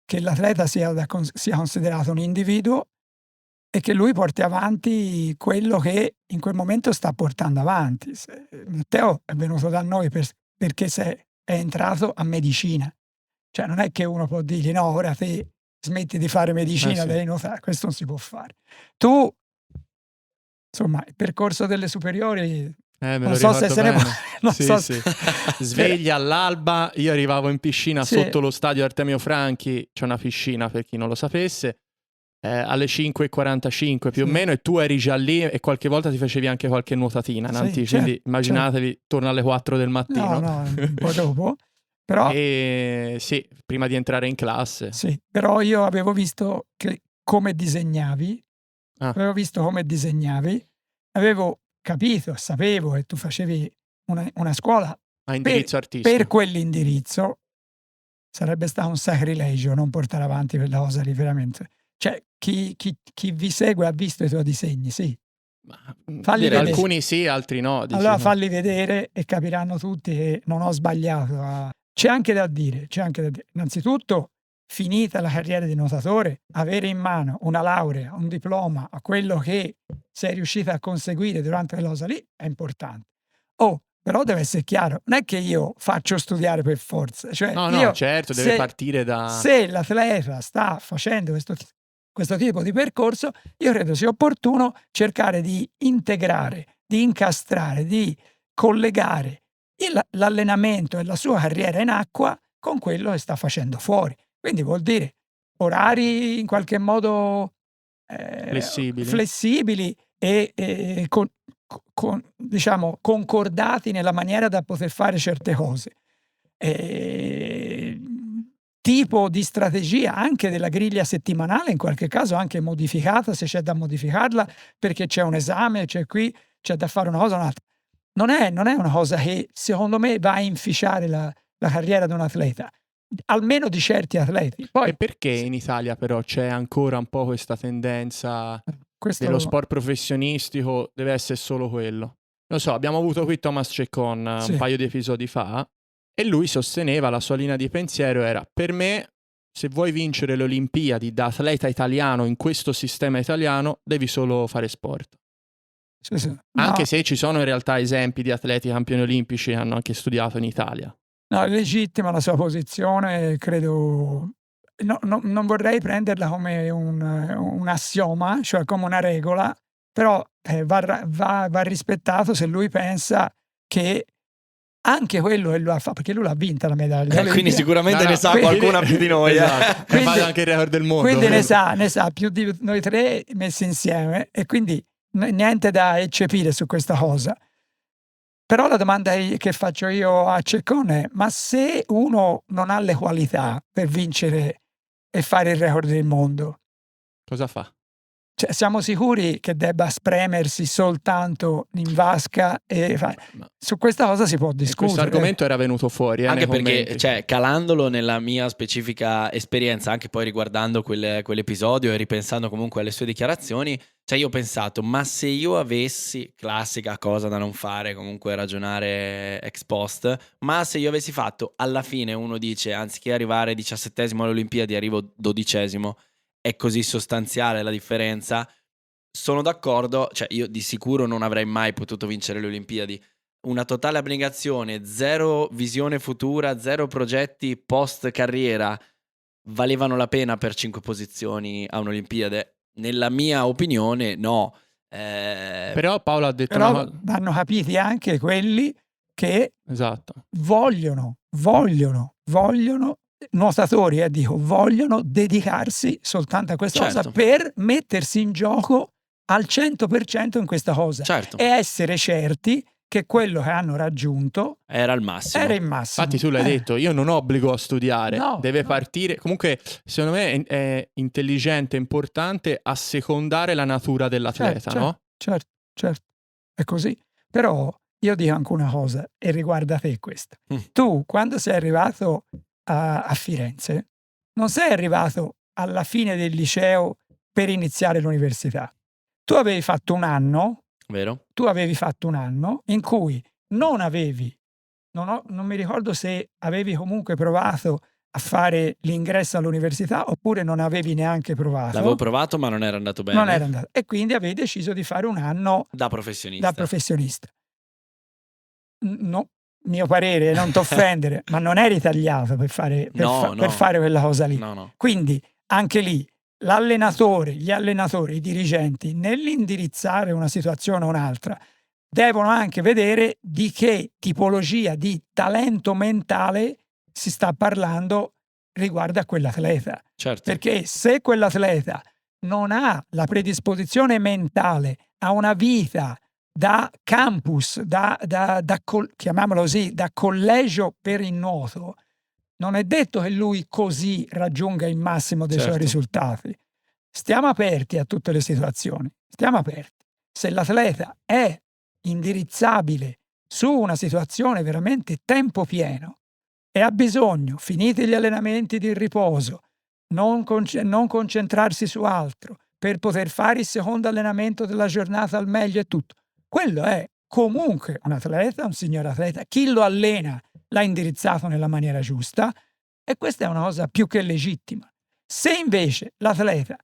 che l'atleta sia considerato un individuo e che lui porti avanti quello che in quel momento sta portando avanti. Matteo è venuto da noi perché è entrato a medicina. Cioè non è che uno può dirgli no, ora te smetti di fare medicina, sì. devi nuotare. Questo non si può fare. Tu, insomma, il percorso delle superiori... non so se se ne può. Sì. Sveglia all'alba, io arrivavo in piscina sotto lo stadio Artemio Franchi, c'è una piscina per chi non lo sapesse, alle 5:45 più o meno, e tu eri già lì e qualche volta ti facevi anche qualche nuotatina in anticipo, quindi immaginatevi, torna alle 4 del mattino. No, un po' dopo. Però, e sì, prima di entrare in classe. Sì, però io avevo visto come disegnavi, avevo capito, sapevo che tu facevi una scuola a indirizzo artistico. Per quell'indirizzo. Sarebbe stato un sacrilegio non portare avanti quella cosa lì, veramente. Cioè, chi vi segue ha visto i tuoi disegni, sì. Falli vedere. Alcuni sì, altri no. Allora falli vedere e capiranno tutti che non ho sbagliato. C'è anche da dire. Innanzitutto, finita la carriera di nuotatore, avere in mano una laurea, un diploma, a quello che sei riuscito a conseguire durante quella cosa lì è importante. Però deve essere chiaro, non è che io faccio studiare per forza. Cioè, no, certo, deve partire da... Se l'atleta sta facendo questo tipo di percorso, io credo sia opportuno cercare di integrare, di incastrare, di collegare l'allenamento e la sua carriera in acqua con quello che sta facendo fuori. Quindi vuol dire orari in qualche modo flessibili e diciamo concordati nella maniera da poter fare certe cose. tipo di strategia anche della griglia settimanale, in qualche caso anche modificata se c'è da modificarla, perché c'è un esame, c'è da fare una cosa o un'altra. Non è una cosa che secondo me va a inficiare la carriera di un atleta, almeno di certi atleti. Poi, E perché in Italia però c'è ancora un po' questa tendenza questo dello sport professionistico deve essere solo quello? Non so, abbiamo avuto qui Thomas Ceccon un Sì. paio di episodi fa e lui sosteneva, la sua linea di pensiero era: per me, se vuoi vincere le Olimpiadi da atleta italiano in questo sistema italiano, devi solo fare sport. Sì. Anche No, se ci sono in realtà esempi di atleti campioni olimpici che hanno anche studiato in Italia. no, è legittima la sua posizione, credo. Non vorrei prenderla come un assioma, cioè come una regola, però va rispettato se lui pensa che anche quello lo ha fatto, perché lui l'ha vinta la medaglia Quindi olimpica. sicuramente No, ne sa quindi- qualcuna più di noi. Esatto. Quindi- E vale anche il record del mondo. Quindi ne sa più di noi tre messi insieme, e quindi niente da eccepire su questa cosa. Però la domanda che faccio io a Ceccon è: ma se uno non ha le qualità per vincere e fare il record del mondo, Cosa fa? cioè, siamo sicuri che debba spremersi soltanto in vasca? Ma- Su questa cosa si può e questo discutere. argomento era venuto fuori Anche nei perché, commenti. cioè, calandolo nella mia specifica esperienza, anche poi riguardando quell'episodio e ripensando comunque alle sue dichiarazioni, cioè io ho pensato, ma se io avessi, classica cosa da non fare, comunque ragionare ex post, ma se io avessi fatto, alla fine uno dice, anziché arrivare 17esimo alle Olimpiadi, arrivo 12esimo, è così sostanziale la differenza, sono d'accordo, cioè io di sicuro non avrei mai potuto vincere le Olimpiadi. Una totale abnegazione, zero visione futura, zero progetti post carriera valevano la pena per 5 posizioni a un'Olimpiade? Nella mia opinione no. Però Paolo ha detto una Però cosa. vanno capiti anche quelli che Esatto. vogliono, nuotatori, dico, vogliono dedicarsi soltanto a questa cosa Certo. per mettersi in gioco al 100% in questa cosa Certo, e essere certi che quello che hanno raggiunto era il massimo. era il massimo. Infatti tu l'hai detto, io non obbligo a studiare, No, deve no. partire. Comunque, secondo me è intelligente, importante assecondare la natura dell'atleta, no? Certo, è così. Però io dico anche una cosa, e riguarda te questa. Mm. Tu, quando sei arrivato a Firenze, non sei arrivato alla fine del liceo per iniziare l'università. Tu avevi fatto un anno in cui non mi ricordo se avevi comunque provato a fare l'ingresso all'università oppure non avevi neanche provato. L'avevo provato ma non era andato bene. Non era andato. E quindi avevi deciso di fare un anno Da professionista. No, mio parere, non t'offendere, ma non eri tagliato per fare quella cosa lì. No. Quindi anche lì l'allenatore, gli allenatori, i dirigenti, nell'indirizzare una situazione o un'altra, devono anche vedere di che tipologia di talento mentale si sta parlando riguardo a quell'atleta. Certo. Perché se quell'atleta non ha la predisposizione mentale a una vita da campus, chiamiamolo così, da collegio per il nuoto, non è detto che lui così raggiunga il massimo dei suoi risultati. Stiamo aperti a tutte le situazioni, stiamo aperti. Se l'atleta è indirizzabile su una situazione veramente tempo pieno e ha bisogno, finiti gli allenamenti di riposo, non concentrarsi su altro per poter fare il secondo allenamento della giornata al meglio e tutto, quello è comunque un atleta, un signor atleta. Chi lo allena l'ha indirizzato nella maniera giusta e questa è una cosa più che legittima. Se invece l'atleta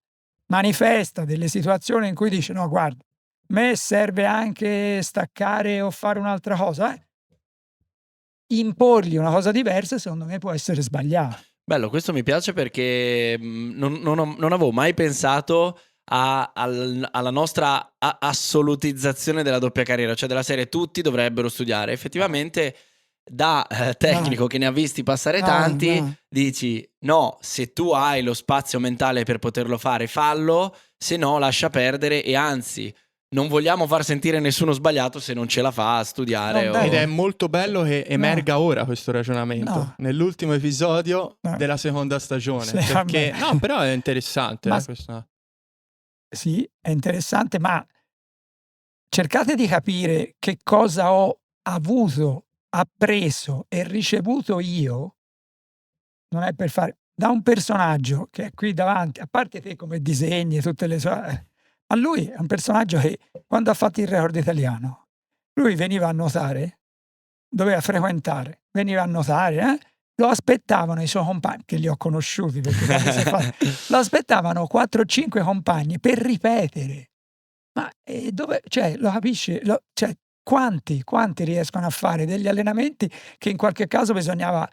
manifesta delle situazioni in cui dice: no, guarda, a me serve anche staccare o fare un'altra cosa, imporgli una cosa diversa secondo me può essere sbagliato. Bello, questo mi piace perché non avevo mai pensato alla nostra assolutizzazione della doppia carriera, cioè della serie tutti dovrebbero studiare. Effettivamente da tecnico che ne ha visti passare tanti, dici no, se tu hai lo spazio mentale per poterlo fare, fallo, se no lascia perdere. E anzi, non vogliamo far sentire nessuno sbagliato se non ce la fa a studiare. Non Ed deve. è molto bello che emerga ora questo ragionamento, No. nell'ultimo episodio No. della seconda stagione. Sì, Perché, vabbè. no, però è interessante. Ma- Questa... Sì, è interessante, ma cercate di capire che cosa ho avuto, appreso e ricevuto io. Non è per fare da un personaggio che è qui davanti, a parte te come disegni tutte le sue, ma lui è un personaggio che quando ha fatto il record italiano, lui veniva a nuotare, doveva frequentare, veniva a nuotare, lo aspettavano i suoi compagni, che li ho conosciuti perché quando si è fatto, lo aspettavano 4 o 5 compagni per ripetere. Ma dove, cioè, lo capisci? Cioè, quanti riescono a fare degli allenamenti che in qualche caso bisognava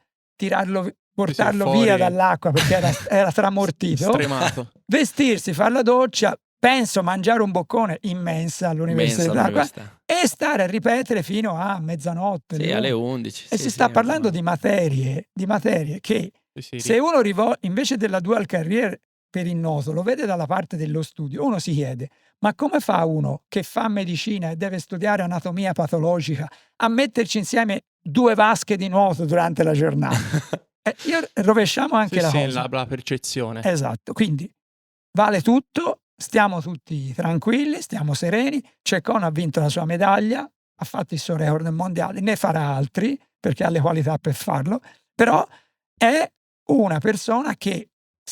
portarlo fuori. via dall'acqua perché era tramortito, Stremato. vestirsi, fare la doccia, penso mangiare un boccone immensa all'università e stare a ripetere fino a mezzanotte. Sì, alle 11. E si sta parlando di materie che se uno invece della dual career per il nuoto lo vede dalla parte dello studio, uno si chiede: ma come fa uno che fa medicina e deve studiare anatomia patologica a metterci insieme 2 vasche di nuoto durante la giornata? Io rovesciamo anche la cosa. La percezione. Esatto, quindi vale tutto, stiamo tutti tranquilli, stiamo sereni. Ceccone ha vinto la sua medaglia, ha fatto il suo record mondiale, ne farà altri perché ha le qualità per farlo, però è una persona che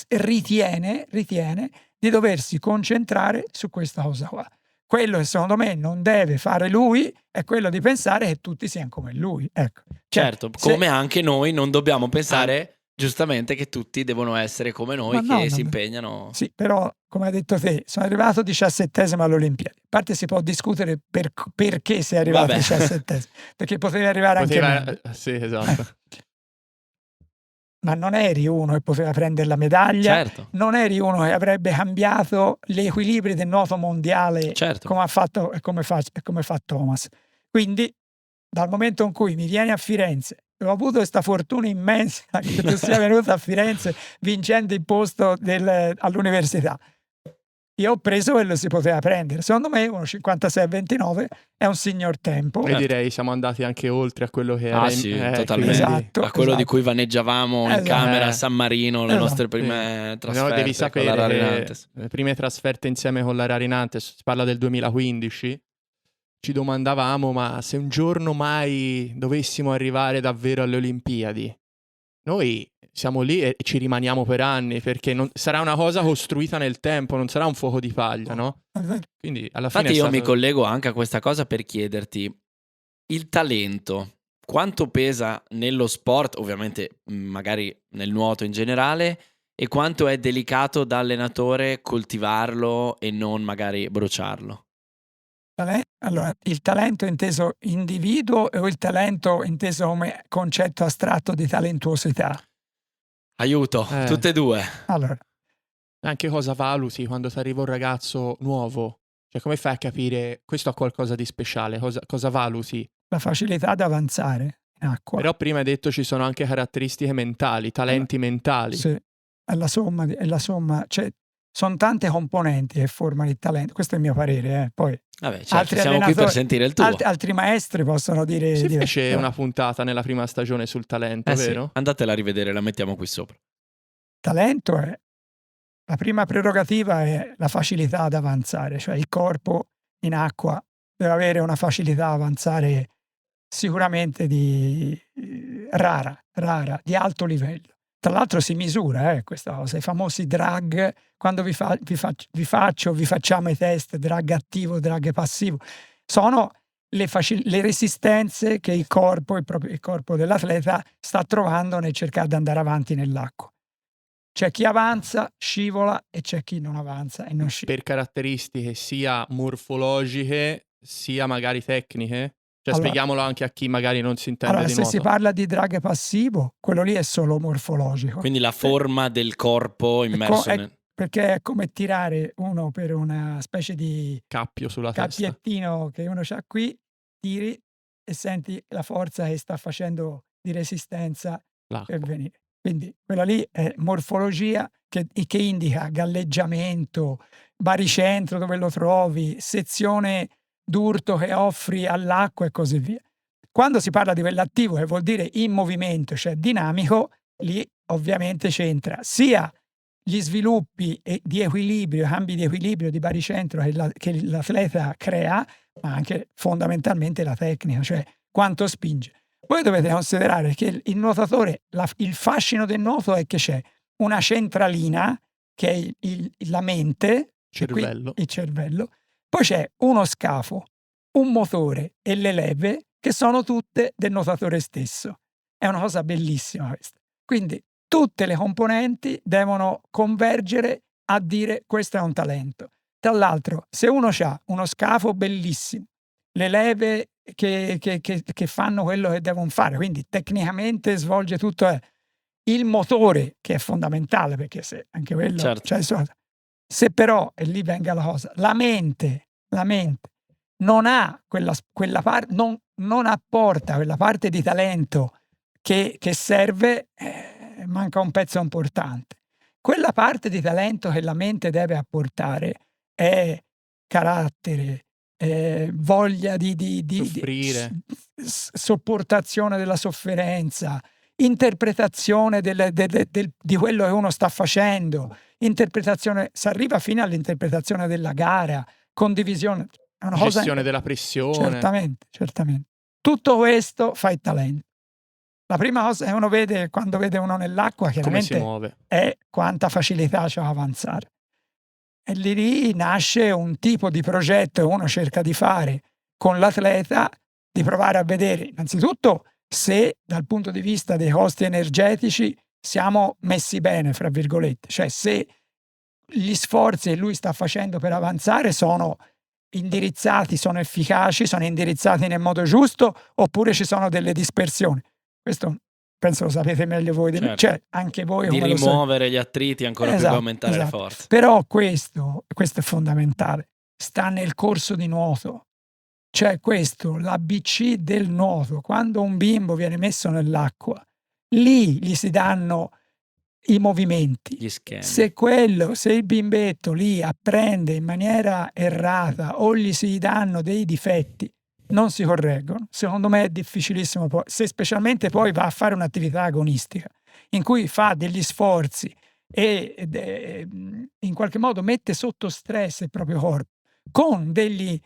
ritiene di doversi concentrare su questa cosa qua. Quello che secondo me non deve fare lui è quello di pensare che tutti siano come lui. Ecco. Certo, come anche noi non dobbiamo pensare giustamente che tutti devono essere come noi, che si impegnano. Sì, però come hai detto te, sono arrivato 17esimo alle Olimpiadi. A parte si può discutere perché sei arrivato 17esimo, perché potevi arrivare anche meglio. Sì, esatto. Ma non eri uno che poteva prendere la medaglia, certo. Non eri uno che avrebbe cambiato gli equilibri del nuoto mondiale, certo. come ha fatto Thomas. Quindi, dal momento in cui mi vieni a Firenze, ho avuto questa fortuna immensa che tu sia venuto a Firenze vincendo il posto all'università. Io ho preso quello che si poteva prendere. Secondo me uno 56-29 è un signor tempo. E direi siamo andati anche oltre a quello che era sì, totalmente. Esatto, a quello di cui vaneggiavamo in camera a San Marino, le nostre prime trasferte. Devi sapere che le prime trasferte insieme con la Rarinantes, si parla del 2015, ci domandavamo ma se un giorno mai dovessimo arrivare davvero alle Olimpiadi, noi siamo lì e ci rimaniamo per anni, perché sarà una cosa costruita nel tempo, non sarà un fuoco di paglia, no? Quindi alla fine Infatti io mi collego anche a questa cosa per chiederti: il talento quanto pesa nello sport, ovviamente magari nel nuoto in generale, e quanto è delicato da allenatore coltivarlo e non magari bruciarlo? Allora, il talento inteso individuo o il talento inteso come concetto astratto di talentuosità? Aiuto, tutte e due. Allora, anche cosa valuti quando ti arriva un ragazzo nuovo? Cioè, come fai a capire questo ha qualcosa di speciale? Cosa valuti? La facilità ad avanzare in acqua. Però prima hai detto ci sono anche caratteristiche mentali, talenti mentali. Sì, è la somma, cioè sono tante componenti che formano il talento. Questo è il mio parere, Poi vabbè, certo, siamo qui per sentire il tuo. Altri maestri possono dire. Si fece una puntata nella prima stagione sul talento, vero? Sì. Andatela a rivedere, la mettiamo qui sopra. Talento è la prima prerogativa, è la facilità ad avanzare, cioè il corpo in acqua deve avere una facilità ad avanzare sicuramente rara, di alto livello. Tra l'altro si misura questa cosa, i famosi drag, quando vi facciamo i test drag attivo, drag passivo, sono le resistenze che il corpo dell'atleta sta trovando nel cercare di andare avanti nell'acqua. C'è chi avanza, scivola, e c'è chi non avanza e non scivola. Per caratteristiche sia morfologiche sia magari tecniche? Cioè, spieghiamolo anche a chi magari non si intende di nuoto. Se si parla di drag passivo, quello lì è solo morfologico. Quindi la forma del corpo immerso perché è come tirare uno per una specie di cappio sulla testa. Cappiettino che uno c'ha qui, tiri e senti la forza che sta facendo di resistenza per venire. Quindi quella lì è morfologia che indica galleggiamento, baricentro dove lo trovi, sezione d'urto che offri all'acqua e così via. Quando si parla di vellattivo, che vuol dire in movimento, cioè dinamico, lì ovviamente c'entra sia gli sviluppi di equilibrio, cambi di equilibrio, di baricentro che l'atleta crea, ma anche fondamentalmente la tecnica, cioè quanto spinge. Voi dovete considerare che il nuotatore, il fascino del nuoto è che c'è una centralina, che è la mente, Cervello. il cervello, poi c'è uno scafo, un motore e le leve che sono tutte del nuotatore stesso. È una cosa bellissima questa. Quindi tutte le componenti devono convergere a dire questo è un talento. Tra l'altro, se uno ha uno scafo bellissimo, le leve che fanno quello che devono fare, quindi tecnicamente svolge tutto, il motore che è fondamentale, perché se anche quello, Certo. se però, e lì venga la cosa, la mente non ha quella parte, non apporta quella parte di talento che serve, manca un pezzo importante. Quella parte di talento che la mente deve apportare è carattere, voglia di soffrire, sopportazione della sofferenza, interpretazione di quello che uno sta facendo, interpretazione, si arriva fino all'interpretazione della gara, condivisione, è una cosa, gestione della pressione. Certamente. Tutto questo fa il talento. La prima cosa che uno vede quando vede uno nell'acqua, come si chiaramente, muove. è quanta facilità c'ha a avanzare. E lì nasce un tipo di progetto che uno cerca di fare con l'atleta, di provare a vedere innanzitutto se dal punto di vista dei costi energetici siamo messi bene, fra virgolette, cioè se gli sforzi che lui sta facendo per avanzare sono indirizzati, sono efficaci, sono indirizzati nel modo giusto, oppure ci sono delle dispersioni. Questo penso lo sapete meglio voi di me, Certo. cioè anche voi Di come lo rimuovere gli attriti ancora più che aumentare le forze. Però questo è fondamentale, sta nel corso di nuoto. Cioè questo, l'ABC del nuoto, quando un bimbo viene messo nell'acqua, lì gli si danno i movimenti. Gli schemi. Se il bimbetto lì apprende in maniera errata o gli si danno dei difetti, non si correggono. Secondo me è difficilissimo poi, se specialmente poi va a fare un'attività agonistica, in cui fa degli sforzi e in qualche modo mette sotto stress il proprio corpo, con delle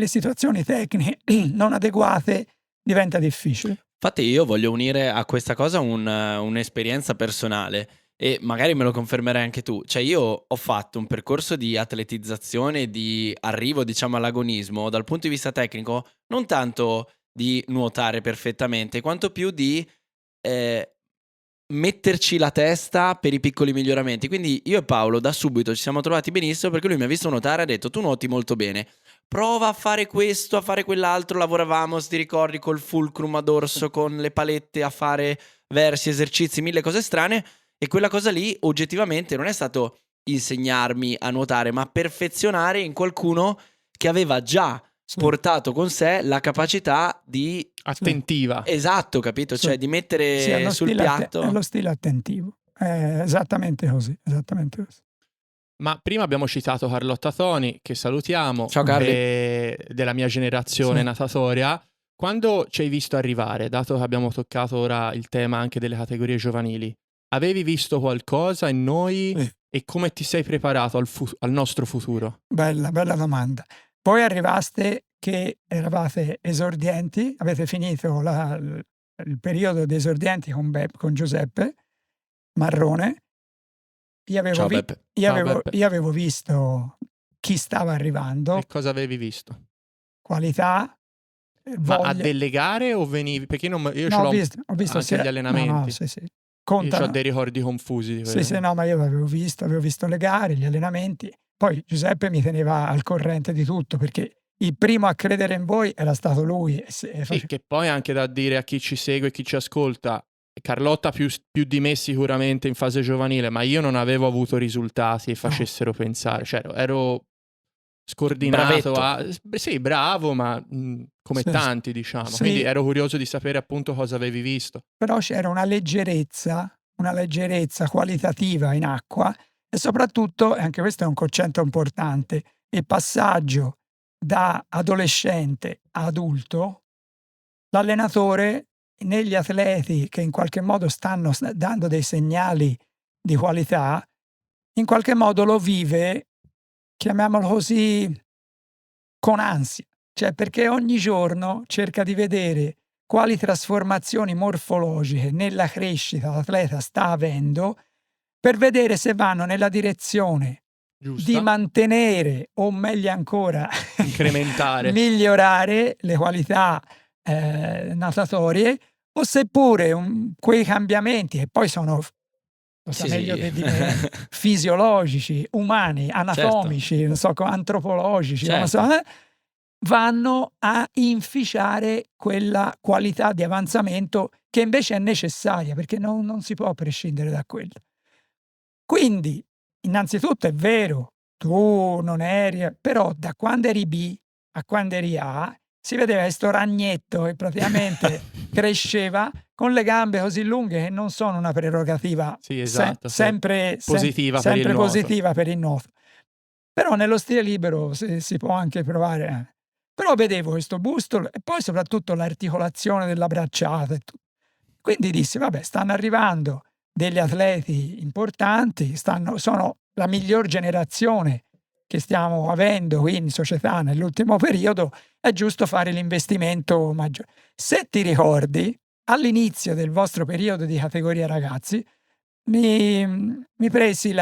situazioni tecniche non adeguate, diventa difficile. Infatti io voglio unire a questa cosa un'esperienza personale e magari me lo confermerai anche tu. Cioè io ho fatto un percorso di atletizzazione, di arrivo diciamo all'agonismo dal punto di vista tecnico, non tanto di nuotare perfettamente, quanto più di metterci la testa per i piccoli miglioramenti. Quindi io e Paolo da subito ci siamo trovati benissimo perché lui mi ha visto nuotare e ha detto tu nuoti molto bene, prova a fare questo, a fare quell'altro. Lavoravamo, se ti ricordi, col fulcrum a dorso, con le palette, a fare versi, esercizi, mille cose strane, e quella cosa lì oggettivamente non è stato insegnarmi a nuotare, ma perfezionare in qualcuno che aveva già portato con sé la capacità di attentiva. Esatto, capito? Cioè di mettere sul piatto. È lo stile attentivo. È esattamente così. Ma prima abbiamo citato Carlotta Toni, che salutiamo. Ciao Carli. Della mia generazione natatoria. Quando ci hai visto arrivare, dato che abbiamo toccato ora il tema anche delle categorie giovanili, avevi visto qualcosa in noi e come ti sei preparato al nostro futuro? Bella domanda. Poi arrivaste che eravate esordienti, avete finito il periodo di esordienti con Giuseppe Marrone. Io avevo visto chi stava arrivando. E cosa avevi visto? Qualità, voglia. Ma a delle gare o venivi? Perché io ho visto anche gli allenamenti. No, io ho dei ricordi confusi di quello. No, ma io avevo visto le gare, gli allenamenti. Poi Giuseppe mi teneva al corrente di tutto, perché il primo a credere in voi era stato lui. Sì, che poi è anche da dire a chi ci segue e chi ci ascolta, Carlotta più di me sicuramente in fase giovanile, ma io non avevo avuto risultati che facessero pensare, cioè ero scordinato Bravetto. sì, bravo, ma come Sì, tanti, diciamo. sì. Quindi ero curioso di sapere appunto cosa avevi visto. Però c'era una leggerezza qualitativa in acqua e soprattutto, e anche questo è un concetto importante, il passaggio da adolescente a adulto, l'allenatore negli atleti che in qualche modo stanno dando dei segnali di qualità, in qualche modo lo vive, chiamiamolo così, con ansia, cioè perché ogni giorno cerca di vedere quali trasformazioni morfologiche nella crescita l'atleta sta avendo, per vedere se vanno nella direzione di Giusta? mantenere o meglio ancora Incrementare. migliorare le qualità natatorie, o seppure quei cambiamenti che poi sono, lo sa Sì, meglio sì. te di me, fisiologici, umani, anatomici, non so, antropologici, non so, Certo. vanno a inficiare quella qualità di avanzamento che invece è necessaria, perché non si può prescindere da quello. Quindi, innanzitutto è vero, tu non eri, però da quando eri B a quando eri A, si vedeva questo ragnetto che praticamente cresceva con le gambe così lunghe, che non sono una prerogativa Sì, esatto. sempre Positiva per il sempre nuoto. positiva per il nuoto. Però nello stile libero si può anche provare. Però vedevo questo busto e poi soprattutto l'articolazione della bracciata e tutto. Quindi dissi: "Vabbè, stanno arrivando degli atleti importanti, sono la miglior generazione che stiamo avendo qui in società nell'ultimo periodo, è giusto fare l'investimento maggio". Se ti ricordi, all'inizio del vostro periodo di categoria ragazzi, mi presi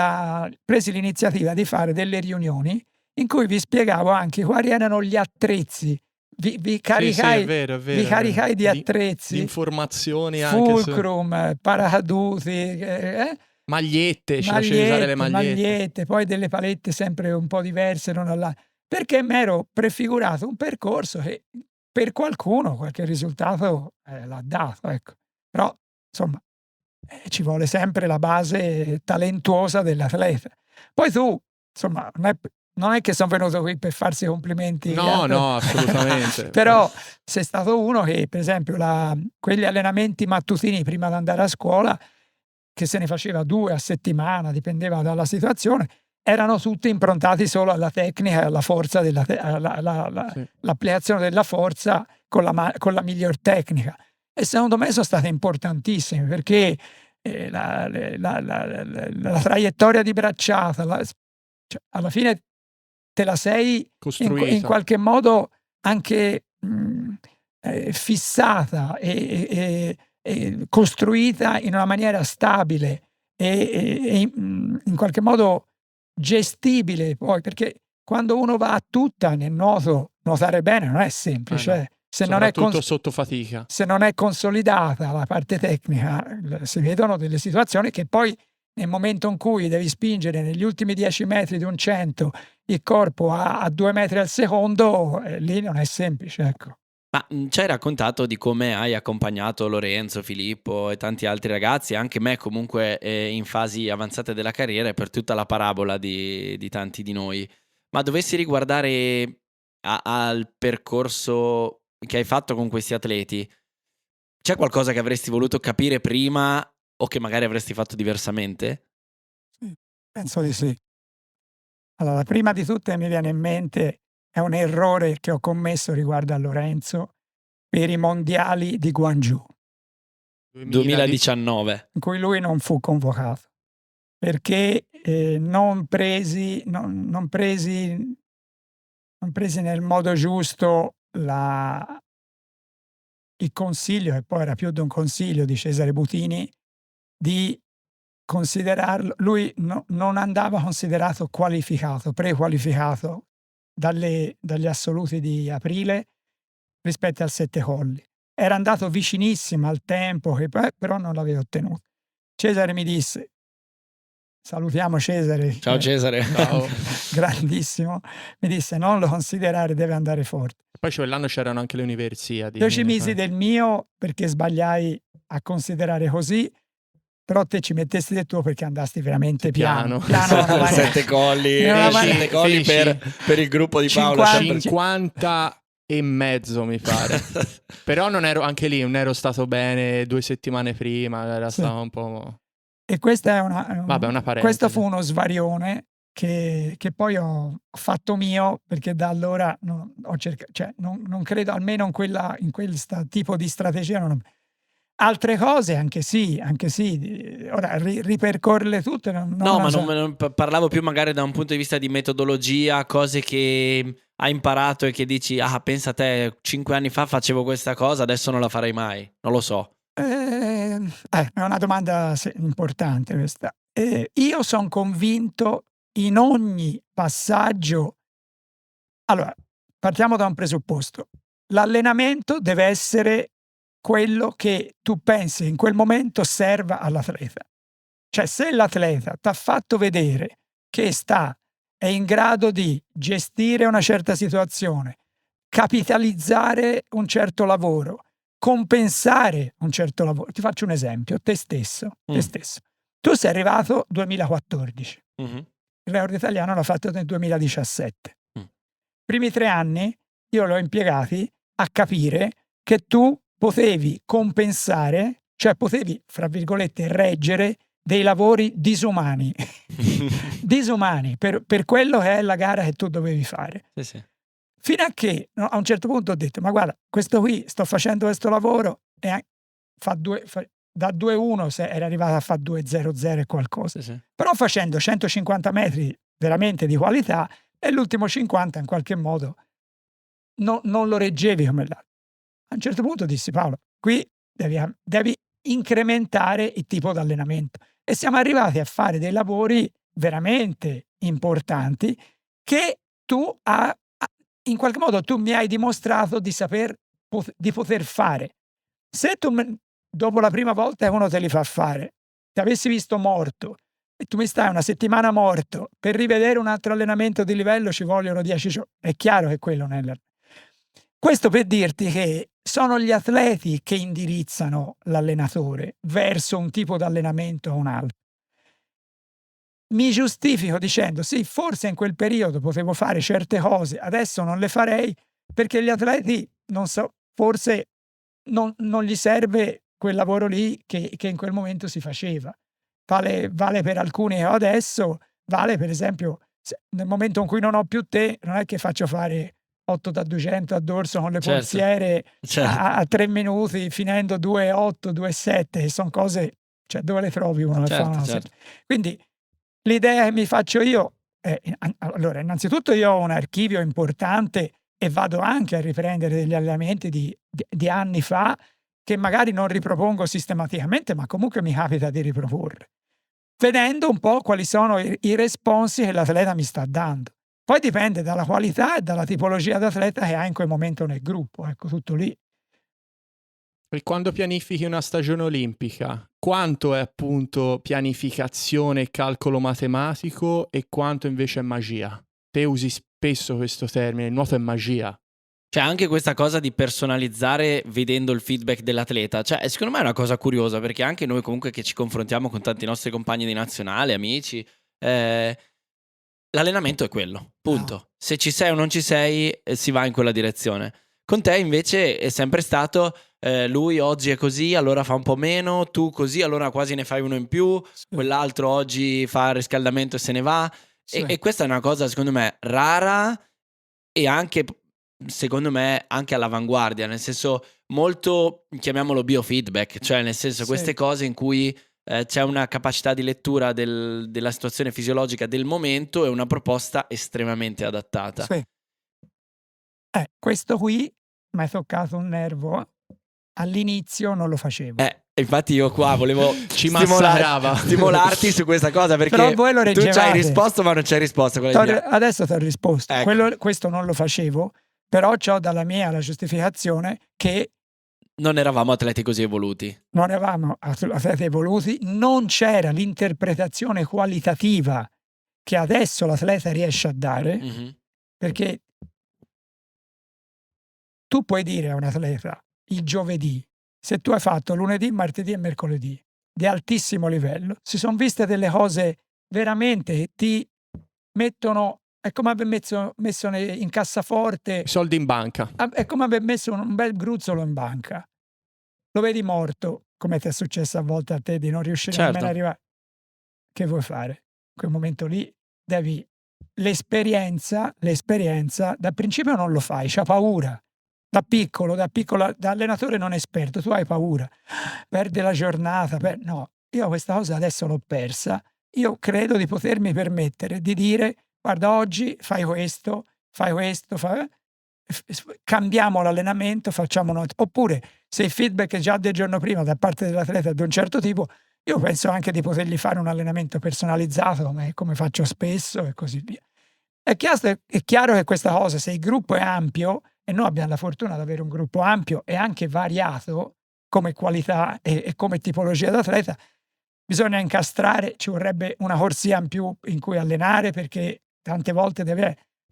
l'iniziativa di fare delle riunioni in cui vi spiegavo anche quali erano gli attrezzi. Vi Sì, è caricai vero, è vi vero, è vero. caricai di Di attrezzi, informazioni anche su fulcrum, paracaduti, magliette, ci facevi usare le magliette. magliette, poi delle palette sempre un po' diverse, non alla perché m'ero prefigurato un percorso che per qualcuno qualche risultato, l'ha dato, ecco. Però insomma, ci vuole sempre la base talentuosa dell'atleta. Poi tu, insomma, non è che son venuto qui per farsi complimenti, No, no, assolutamente. però sei stato uno che, per esempio, quegli allenamenti mattutini prima di andare a scuola, che se ne faceva 2 a settimana, dipendeva dalla situazione, erano tutti improntati solo alla tecnica e alla forza Sì. l'applicazione della forza con la miglior tecnica. E secondo me sono state importantissime perché, la traiettoria di bracciata, cioè alla fine te la sei in Costruita. qualche modo anche, fissata e costruita in una maniera stabile in qualche modo gestibile poi, perché quando uno va a tutta nel nuoto, nuotare bene non è semplice, No. se non è Soprattutto sotto fatica. se non è consolidata la parte tecnica, si vedono delle situazioni che poi nel momento in cui devi spingere negli ultimi 10 metri di un 100 il corpo a 2 metri al secondo, lì non è semplice, ecco. Ma ci hai raccontato di come hai accompagnato Lorenzo, Filippo e tanti altri ragazzi, anche me comunque in fasi avanzate della carriera, e per tutta la parabola di tanti di noi. Ma dovessi riguardare al percorso che hai fatto con questi atleti, c'è qualcosa che avresti voluto capire prima o che magari avresti fatto diversamente? Sì, penso di sì. Allora, prima di tutto mi viene in mente è un errore che ho commesso riguardo a Lorenzo per i mondiali di Guangzhou, 2019. in cui lui non fu convocato, perché, non presi nel modo giusto il consiglio, che poi era più di un consiglio, di Cesare Butini, di considerarlo lui non andava considerato qualificato, prequalificato dagli assoluti di aprile rispetto al Sette Colli. Era andato vicinissimo al tempo che però non l'aveva ottenuto. Cesare mi disse, salutiamo Cesare, Ciao Cesare. Ciao. grandissimo, mi disse: "Non lo considerare, deve andare forte". Poi quell'anno c'erano anche le Universiadi. Io ci misi del mio perché sbagliai a considerare così, però te ci mettesti del tuo perché andasti veramente piano. Piano. 7 colli, Felici, 7 colli per il gruppo di Paolo. 50 e mezzo mi pare. Però non ero stato bene 2 settimane prima, era stato un po'... E questa è una parentesi. questo fu uno svarione che poi ho fatto mio, perché da allora non credo, almeno in quel tipo di strategia. Altre cose anche sì, ora ripercorrerle tutte non parlavo più magari da un punto di vista di metodologia, cose che hai imparato e che dici, pensa te, 5 anni fa facevo questa cosa, adesso non la farei mai, non lo so. È una domanda importante questa. Io sono convinto in ogni passaggio. Allora, partiamo da un presupposto: l'allenamento deve essere quello che tu pensi in quel momento serva all'atleta. Cioè, se l'atleta t'ha fatto vedere che è in grado di gestire una certa situazione, capitalizzare un certo lavoro, compensare un certo lavoro. Ti faccio un esempio: te stesso. Tu sei arrivato 2014, il record italiano l'ha fatto nel 2017. Primi 3 anni io l'ho impiegati a capire che tu potevi compensare, cioè potevi, fra virgolette, reggere dei lavori disumani per quello che è la gara che tu dovevi fare. Sì. Fino a che a un certo punto ho detto: ma guarda, questo qui, sto facendo questo lavoro e da 2,1 era arrivato a fare 2,00 e qualcosa. Sì. Però facendo 150 metri veramente di qualità, e l'ultimo 50 in qualche modo non lo reggevi come l'altro. A un certo punto dissi: Paolo, qui devi incrementare il tipo di allenamento. E siamo arrivati a fare dei lavori veramente importanti che in qualche modo tu mi hai dimostrato di poter fare. Se tu dopo la prima volta uno te li fa fare, ti avessi visto morto e tu mi stai una settimana morto, per rivedere un altro allenamento di livello ci vogliono 10 giorni. È chiaro che quello non è questo per dirti che sono gli atleti che indirizzano l'allenatore verso un tipo di allenamento o un altro. Mi giustifico dicendo: sì, forse in quel periodo potevo fare certe cose, adesso non le farei, perché gli atleti, forse non gli serve quel lavoro lì che in quel momento si faceva. Vale per alcuni che ho adesso, vale per esempio nel momento in cui non ho più te, non è che faccio fare 8 da 200 a dorso con le porziere a 3 minuti, finendo 2,8, 2,7, che sono cose, cioè, dove le trovi uno che fa una certo. Quindi l'idea che mi faccio io è, allora, innanzitutto io ho un archivio importante e vado anche a riprendere degli allenamenti di anni fa che magari non ripropongo sistematicamente, ma comunque mi capita di riproporre, vedendo un po' quali sono i responsi che l'atleta mi sta dando. Poi dipende dalla qualità e dalla tipologia d'atleta che ha in quel momento nel gruppo, ecco, tutto lì. E quando pianifichi una stagione olimpica, quanto è appunto pianificazione e calcolo matematico e quanto invece è magia? Te usi spesso questo termine, il nuoto è magia. Cioè anche questa cosa di personalizzare vedendo il feedback dell'atleta, cioè secondo me è una cosa curiosa, perché anche noi comunque che ci confrontiamo con tanti nostri compagni di nazionale, amici, l'allenamento è quello, punto. Se ci sei o non ci sei, si va in quella direzione. Con te invece è sempre stato lui oggi è così, allora fa un po' meno, tu così, allora quasi ne fai uno in più, quell'altro oggi fa il riscaldamento e se ne va. E questa è una cosa secondo me rara e anche, secondo me, anche all'avanguardia, nel senso molto, chiamiamolo biofeedback, cioè nel senso queste cose in cui c'è una capacità di lettura della situazione fisiologica del momento e una proposta estremamente adattata. Sì. Questo qui mi hai toccato un nervo. All'inizio non lo facevo. Infatti io qua volevo stimolarti su questa cosa, perché però voi lo reggevate. Tu ci hai risposto ma non ci hai risposto. Adesso ti ho risposto. Ecco. Questo non lo facevo, però c'ho dalla mia la giustificazione che non eravamo atleti così evoluti. Non eravamo atleti evoluti, non c'era l'interpretazione qualitativa che adesso l'atleta riesce a dare, perché tu puoi dire a un atleta il giovedì, se tu hai fatto lunedì, martedì e mercoledì, di altissimo livello. Si sono viste delle cose veramente che ti mettono, è come aver messo in cassaforte, I soldi in banca. è come aver messo un bel gruzzolo in banca. Lo vedi morto, come ti è successo a volte a te di non riuscire nemmeno ad arrivare. Che vuoi fare? In quel momento lì devi l'esperienza, dal principio non lo fai, c'ha paura. Da piccolo, da allenatore non esperto, tu hai paura, perdi la giornata. No, io questa cosa adesso l'ho persa. Io credo di potermi permettere di dire: guarda, oggi fai questo, cambiamo l'allenamento, facciamo oppure se il feedback è già del giorno prima da parte dell'atleta di un certo tipo, io penso anche di potergli fare un allenamento personalizzato come faccio spesso e così via. È chiaro che questa cosa, se il gruppo è ampio, e noi abbiamo la fortuna di avere un gruppo ampio e anche variato come qualità e come tipologia d'atleta, bisogna incastrare, ci vorrebbe una corsia in più in cui allenare, perché tante volte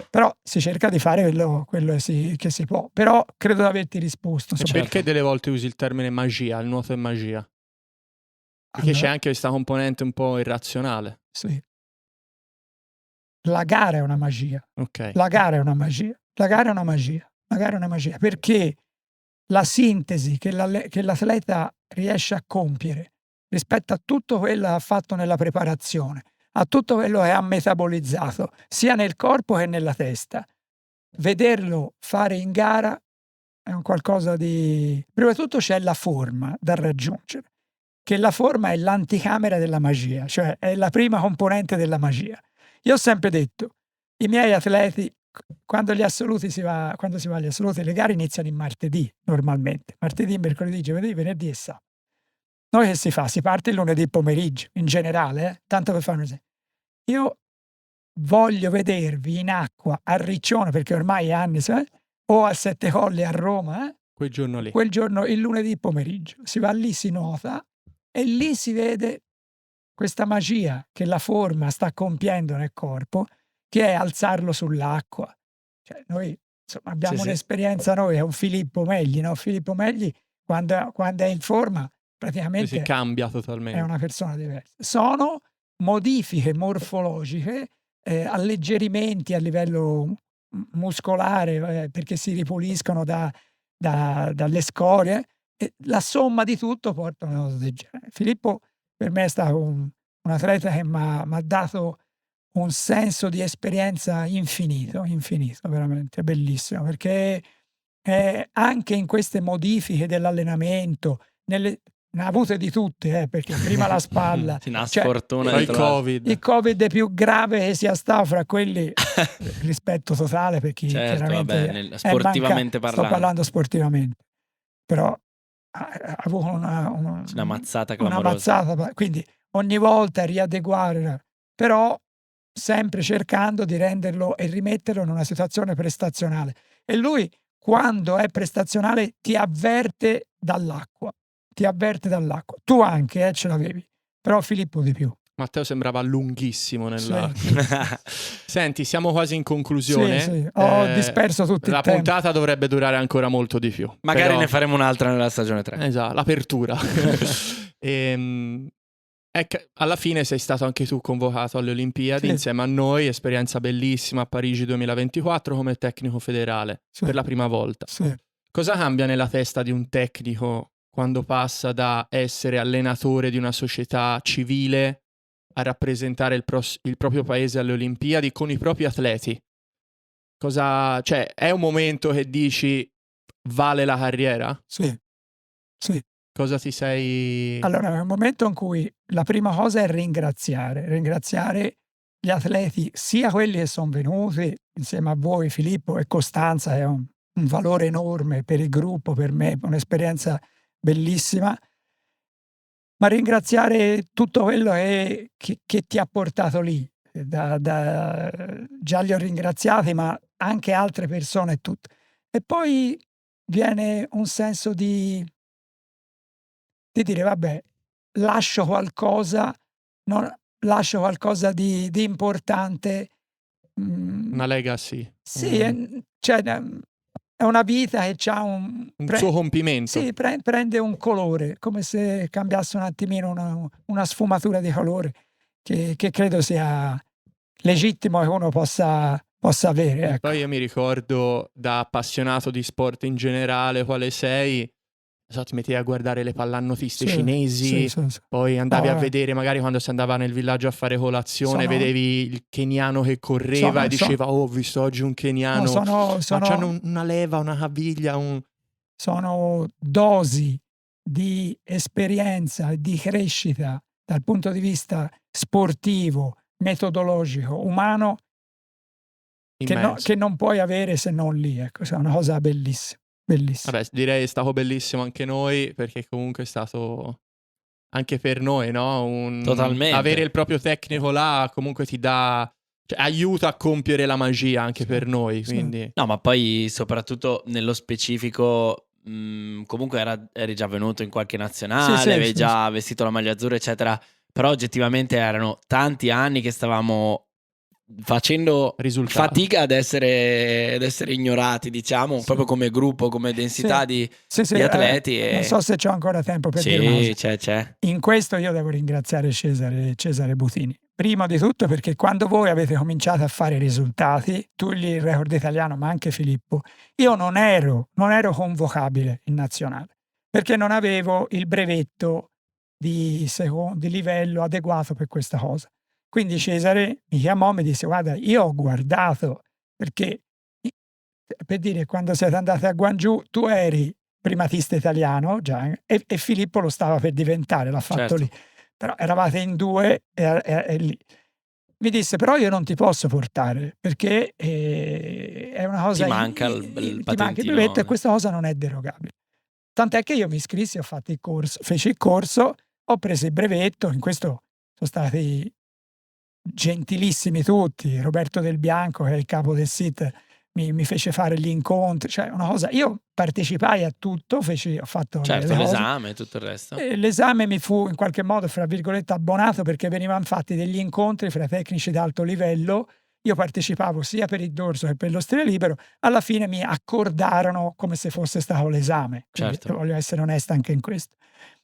però si cerca di fare quello che si può. Però credo di averti risposto. Perché delle volte usi il termine magia, il nuoto è magia? Perché c'è anche questa componente un po' irrazionale. Sì. La gara è una magia. Okay. La gara è una magia. Perché la sintesi che l'atleta riesce a compiere rispetto a tutto quello che ha fatto nella preparazione, a tutto quello che ha metabolizzato, sia nel corpo che nella testa, vederlo fare in gara è un qualcosa di... Prima di tutto c'è la forma da raggiungere, che la forma è l'anticamera della magia, cioè è la prima componente della magia. Io ho sempre detto, i miei atleti, quando si va agli assoluti, le gare iniziano il martedì normalmente, martedì, mercoledì, giovedì, venerdì e sabato. Noi che si fa? Si parte il lunedì pomeriggio, in generale, tanto per fare un esempio. Io voglio vedervi in acqua a Riccione, perché ormai anni, o al Sette Colli a Roma, quel giorno lì. Quel giorno, il lunedì pomeriggio, si va lì, si nuota e lì si vede questa magia che la forma sta compiendo nel corpo, che è alzarlo sull'acqua. Cioè, noi insomma, abbiamo un'esperienza, noi è un Filippo Megli, no? Filippo Megli quando è in forma praticamente si cambia totalmente. È una persona diversa. Sono modifiche morfologiche, alleggerimenti a livello muscolare, perché si ripuliscono dalle scorie, e la somma di tutto porta a una cosa del genere. Filippo per me è stato un atleta che m'ha dato un senso di esperienza infinito, veramente bellissimo, perché anche in queste modifiche dell'allenamento, ne ha avute di tutte, perché prima la spalla, una sfortuna il Covid. Il Covid più grave che sia stato fra quelli, rispetto totale per chi chiaramente sportivamente parlando. Sto parlando sportivamente, però ha avuto una mazzata clamorosa. Quindi ogni volta riadeguare, però sempre cercando di renderlo e rimetterlo in una situazione prestazionale. E lui, quando è prestazionale, ti avverte dall'acqua. Tu anche ce l'avevi, però Filippo di più. Matteo sembrava lunghissimo nell'acqua. Senti, siamo quasi in conclusione. Sì. Ho disperso tutto il tempo. La puntata dovrebbe durare ancora molto di più. Magari ne faremo un'altra nella stagione 3. Esatto, l'apertura. Alla fine sei stato anche tu convocato alle Olimpiadi insieme a noi, esperienza bellissima a Parigi 2024 come tecnico federale per la prima volta. Cosa cambia nella testa di un tecnico quando passa da essere allenatore di una società civile a rappresentare il proprio paese alle Olimpiadi con i propri atleti? Cioè, è un momento che dici vale la carriera? Sì. Cosa ti sei... Allora, è un momento in cui la prima cosa è ringraziare gli atleti, sia quelli che sono venuti insieme a voi, Filippo e Costanza, è un valore enorme per il gruppo, per me, un'esperienza bellissima, ma ringraziare tutto quello che ti ha portato lì. Già li ho ringraziati, ma anche altre persone e tutto. E poi viene un senso di dire, vabbè, lascio qualcosa di importante. Una legacy. Sì, è una vita che ha un suo compimento. Sì, prende un colore, come se cambiasse un attimino una sfumatura di colore che credo sia legittimo che uno possa avere. E Ecco. poi io mi ricordo, da appassionato di sport in generale, quale sei, ti mettevi a guardare le pallanuotiste cinesi, sì. poi andavi a vedere, magari quando si andava nel villaggio a fare colazione, vedevi il keniano che correva e diceva ho visto oggi un keniano, ma c'hanno una leva, una caviglia, sono dosi di esperienza e di crescita dal punto di vista sportivo, metodologico, umano, che non puoi avere se non lì. Ecco, è una cosa bellissima. Bellissimo. Vabbè, direi è stato bellissimo anche noi, perché comunque è stato anche per noi, no? Totalmente. Avere il proprio tecnico là comunque ti dà, cioè, aiuta a compiere la magia anche per noi, quindi... No, ma poi soprattutto nello specifico comunque eri già venuto in qualche nazionale, avevi già vestito la maglia azzurra, eccetera, però oggettivamente erano tanti anni che stavamo facendo fatica ad essere ignorati, diciamo, proprio come gruppo, come densità di atleti. Non so se c'ho ancora tempo per dire una cosa. C'è. In questo io devo ringraziare Cesare Butini. Prima di tutto perché quando voi avete cominciato a fare risultati, tu il record italiano, ma anche Filippo, io non ero convocabile in nazionale, perché non avevo il brevetto di livello adeguato per questa cosa. Quindi Cesare mi chiamò e mi disse guarda, io ho guardato, perché per dire quando siete andati a Gwangju tu eri primatista italiano già, e Filippo lo stava per diventare, l'ha fatto lì, però eravate in due e lì. Mi disse però io non ti posso portare perché è una cosa, ti manca il patentino, brevetto, e questa cosa non è derogabile. Tant'è che io mi iscrissi, ho fatto il corso, feci il corso, ho preso il brevetto. In questo sono stati gentilissimi tutti. Roberto Del Bianco, che è il capo del SIT, mi fece fare gli incontri, cioè una cosa, io partecipai a tutto, ho fatto l'esame e tutto il resto. L'esame mi fu in qualche modo, fra virgolette, abbonato, perché venivano fatti degli incontri fra tecnici d'alto livello. Io partecipavo sia per il dorso che per lo stile libero. Alla fine mi accordarono come se fosse stato l'esame. Quindi voglio essere onesta anche in questo.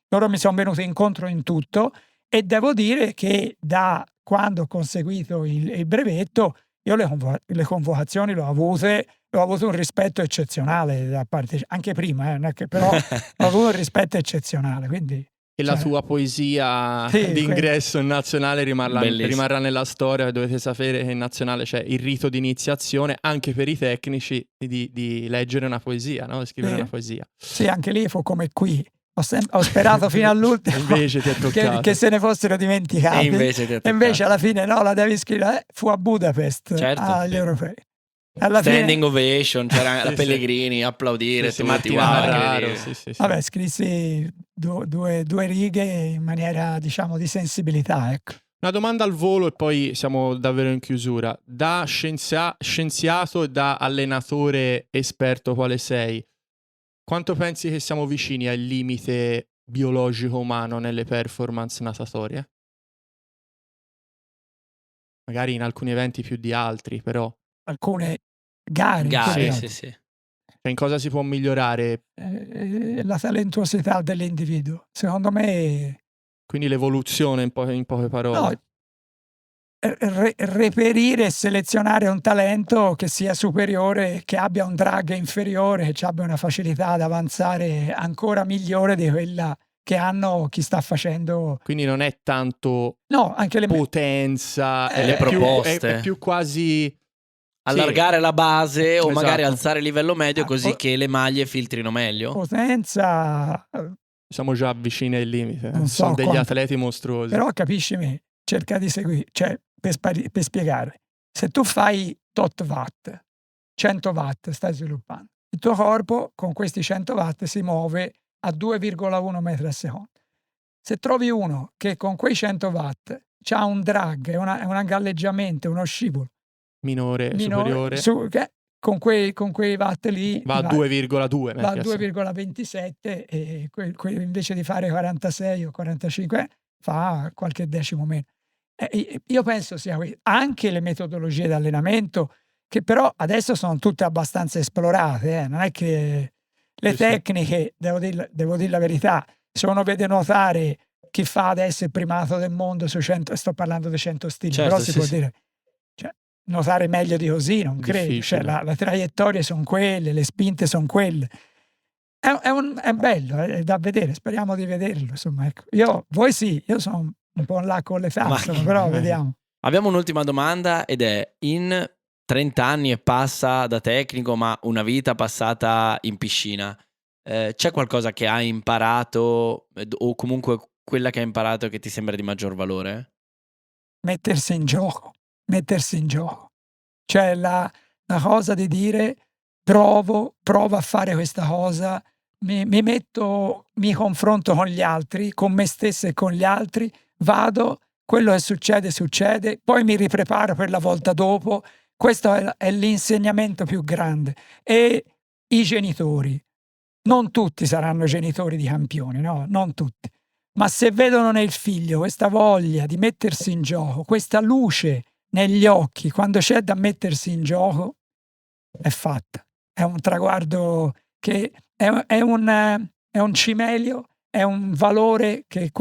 Loro mi sono venuti incontro in tutto, e devo dire che da quando ho conseguito il brevetto, io le convocazioni l'ho avuto un rispetto eccezionale da parte, anche prima, però ho avuto un rispetto eccezionale. Quindi, e la tua poesia di ingresso in nazionale rimarrà nella storia. Dovete sapere che in nazionale c'è il rito di iniziazione anche per i tecnici di leggere una poesia, no? Scrivere una poesia. Sì, anche lì fu come qui. Ho sperato fino all'ultimo invece ti è toccato. Che se ne fossero dimenticati. E invece alla fine no, la devi scrivere. Fu a Budapest agli europei. Standing ovation, c'era la Pellegrini, applaudire, tutti. Vabbè, scrissi due righe in maniera, diciamo, di sensibilità, ecco. Una domanda al volo e poi siamo davvero in chiusura. Da scienziato e da allenatore esperto quale sei, quanto pensi che siamo vicini al limite biologico umano nelle performance natatorie? Magari in alcuni eventi più di altri, però. Alcune gare. Sì. Cioè, in cosa si può migliorare? La talentuosità dell'individuo, secondo me. Quindi l'evoluzione in poche parole. No, reperire e selezionare un talento che sia superiore, che abbia un drag inferiore, che abbia una facilità ad avanzare ancora migliore di quella che hanno chi sta facendo. Quindi non è tanto anche le potenza, le proposte. È più quasi allargare la base o magari alzare il livello medio così che le maglie filtrino meglio. Potenza. Siamo già vicini al limite. Non sono degli quanto, atleti mostruosi. Però capisci me, cerca di seguire, cioè per spiegare. Se tu fai tot watt, 100 watt stai sviluppando, il tuo corpo con questi 100 watt si muove a 2,1 metri al secondo. Se trovi uno che con quei 100 watt ha un drag, un galleggiamento, uno scivolo minore superiore, con quei watt lì va a 2,2 va a 2,27 e invece di fare 46 o 45 fa qualche decimo meno. Io penso sia anche le metodologie di allenamento che però adesso sono tutte abbastanza esplorate, non è che le Sì, sì. tecniche, devo dire la verità, se uno vede nuotare chi fa adesso il primato del mondo su 100, sto parlando di 100 stili, Certo, però si sì, può sì. dire, cioè, nuotare meglio di così non credo, cioè, Difficile. le traiettorie sono quelle, le spinte sono quelle. È bello, è da vedere, speriamo di vederlo, insomma, ecco. Voi sì, io sono un po' là con le Ma- insomma, però vediamo. Abbiamo un'ultima domanda ed è: in 30 anni e passa da tecnico, ma una vita passata in piscina, c'è qualcosa che hai imparato o comunque quella che hai imparato che ti sembra di maggior valore? Mettersi in gioco. Cioè la cosa di dire provo a fare questa cosa, mi confronto con gli altri, con me stesso e con gli altri, vado, quello che succede, poi mi ripreparo per la volta dopo. Questo è l'insegnamento più grande. E i genitori, non tutti saranno genitori di campioni, no, non tutti. Ma se vedono nel figlio questa voglia di mettersi in gioco, questa luce negli occhi, quando c'è da mettersi in gioco, è fatta. È un traguardo che è un cimelio, è un valore che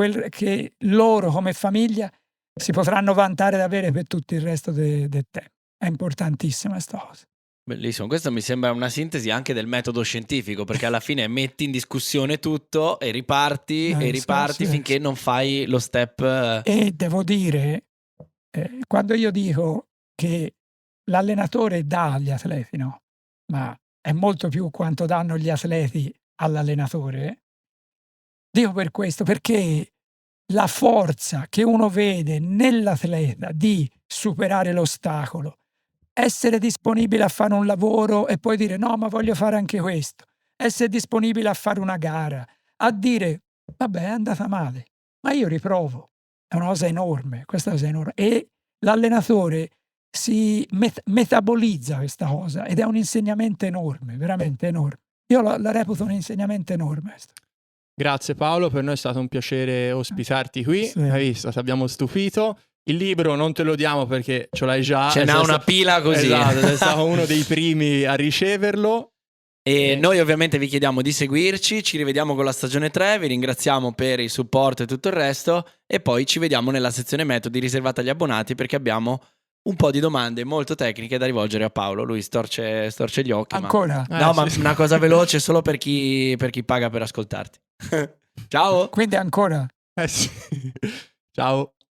loro come famiglia si potranno vantare di avere per tutto il resto del tempo. È importantissima questa cosa. Bellissimo, questo mi sembra una sintesi anche del metodo scientifico, perché alla fine metti in discussione tutto e riparti Sì. finché non fai lo step. E devo dire, quando io dico che l'allenatore dà agli atleti, no, ma è molto più quanto danno gli atleti all'allenatore, dico per questo, perché la forza che uno vede nell'atleta di superare l'ostacolo, essere disponibile a fare un lavoro e poi dire no, ma voglio fare anche questo, essere disponibile a fare una gara, a dire vabbè, è andata male, ma io riprovo. È una cosa enorme, questa cosa è enorme. E l'allenatore si metabolizza questa cosa ed è un insegnamento enorme, veramente enorme. Io la reputo un insegnamento enorme. Grazie Paolo, per noi è stato un piacere ospitarti qui. Sì. Hai visto, ti abbiamo stupito. Il libro non te lo diamo perché ce l'hai già. Ce n'ha una pila così. Esatto, sei stato uno dei primi a riceverlo. E noi ovviamente vi chiediamo di seguirci, ci rivediamo con la stagione 3, vi ringraziamo per il supporto e tutto il resto e poi ci vediamo nella sezione metodi riservata agli abbonati perché abbiamo un po' di domande molto tecniche da rivolgere a Paolo. Lui storce gli occhi. Ancora? No, ma sì. una cosa veloce solo per chi paga per ascoltarti. Ciao! Quindi ancora? Sì. Ciao.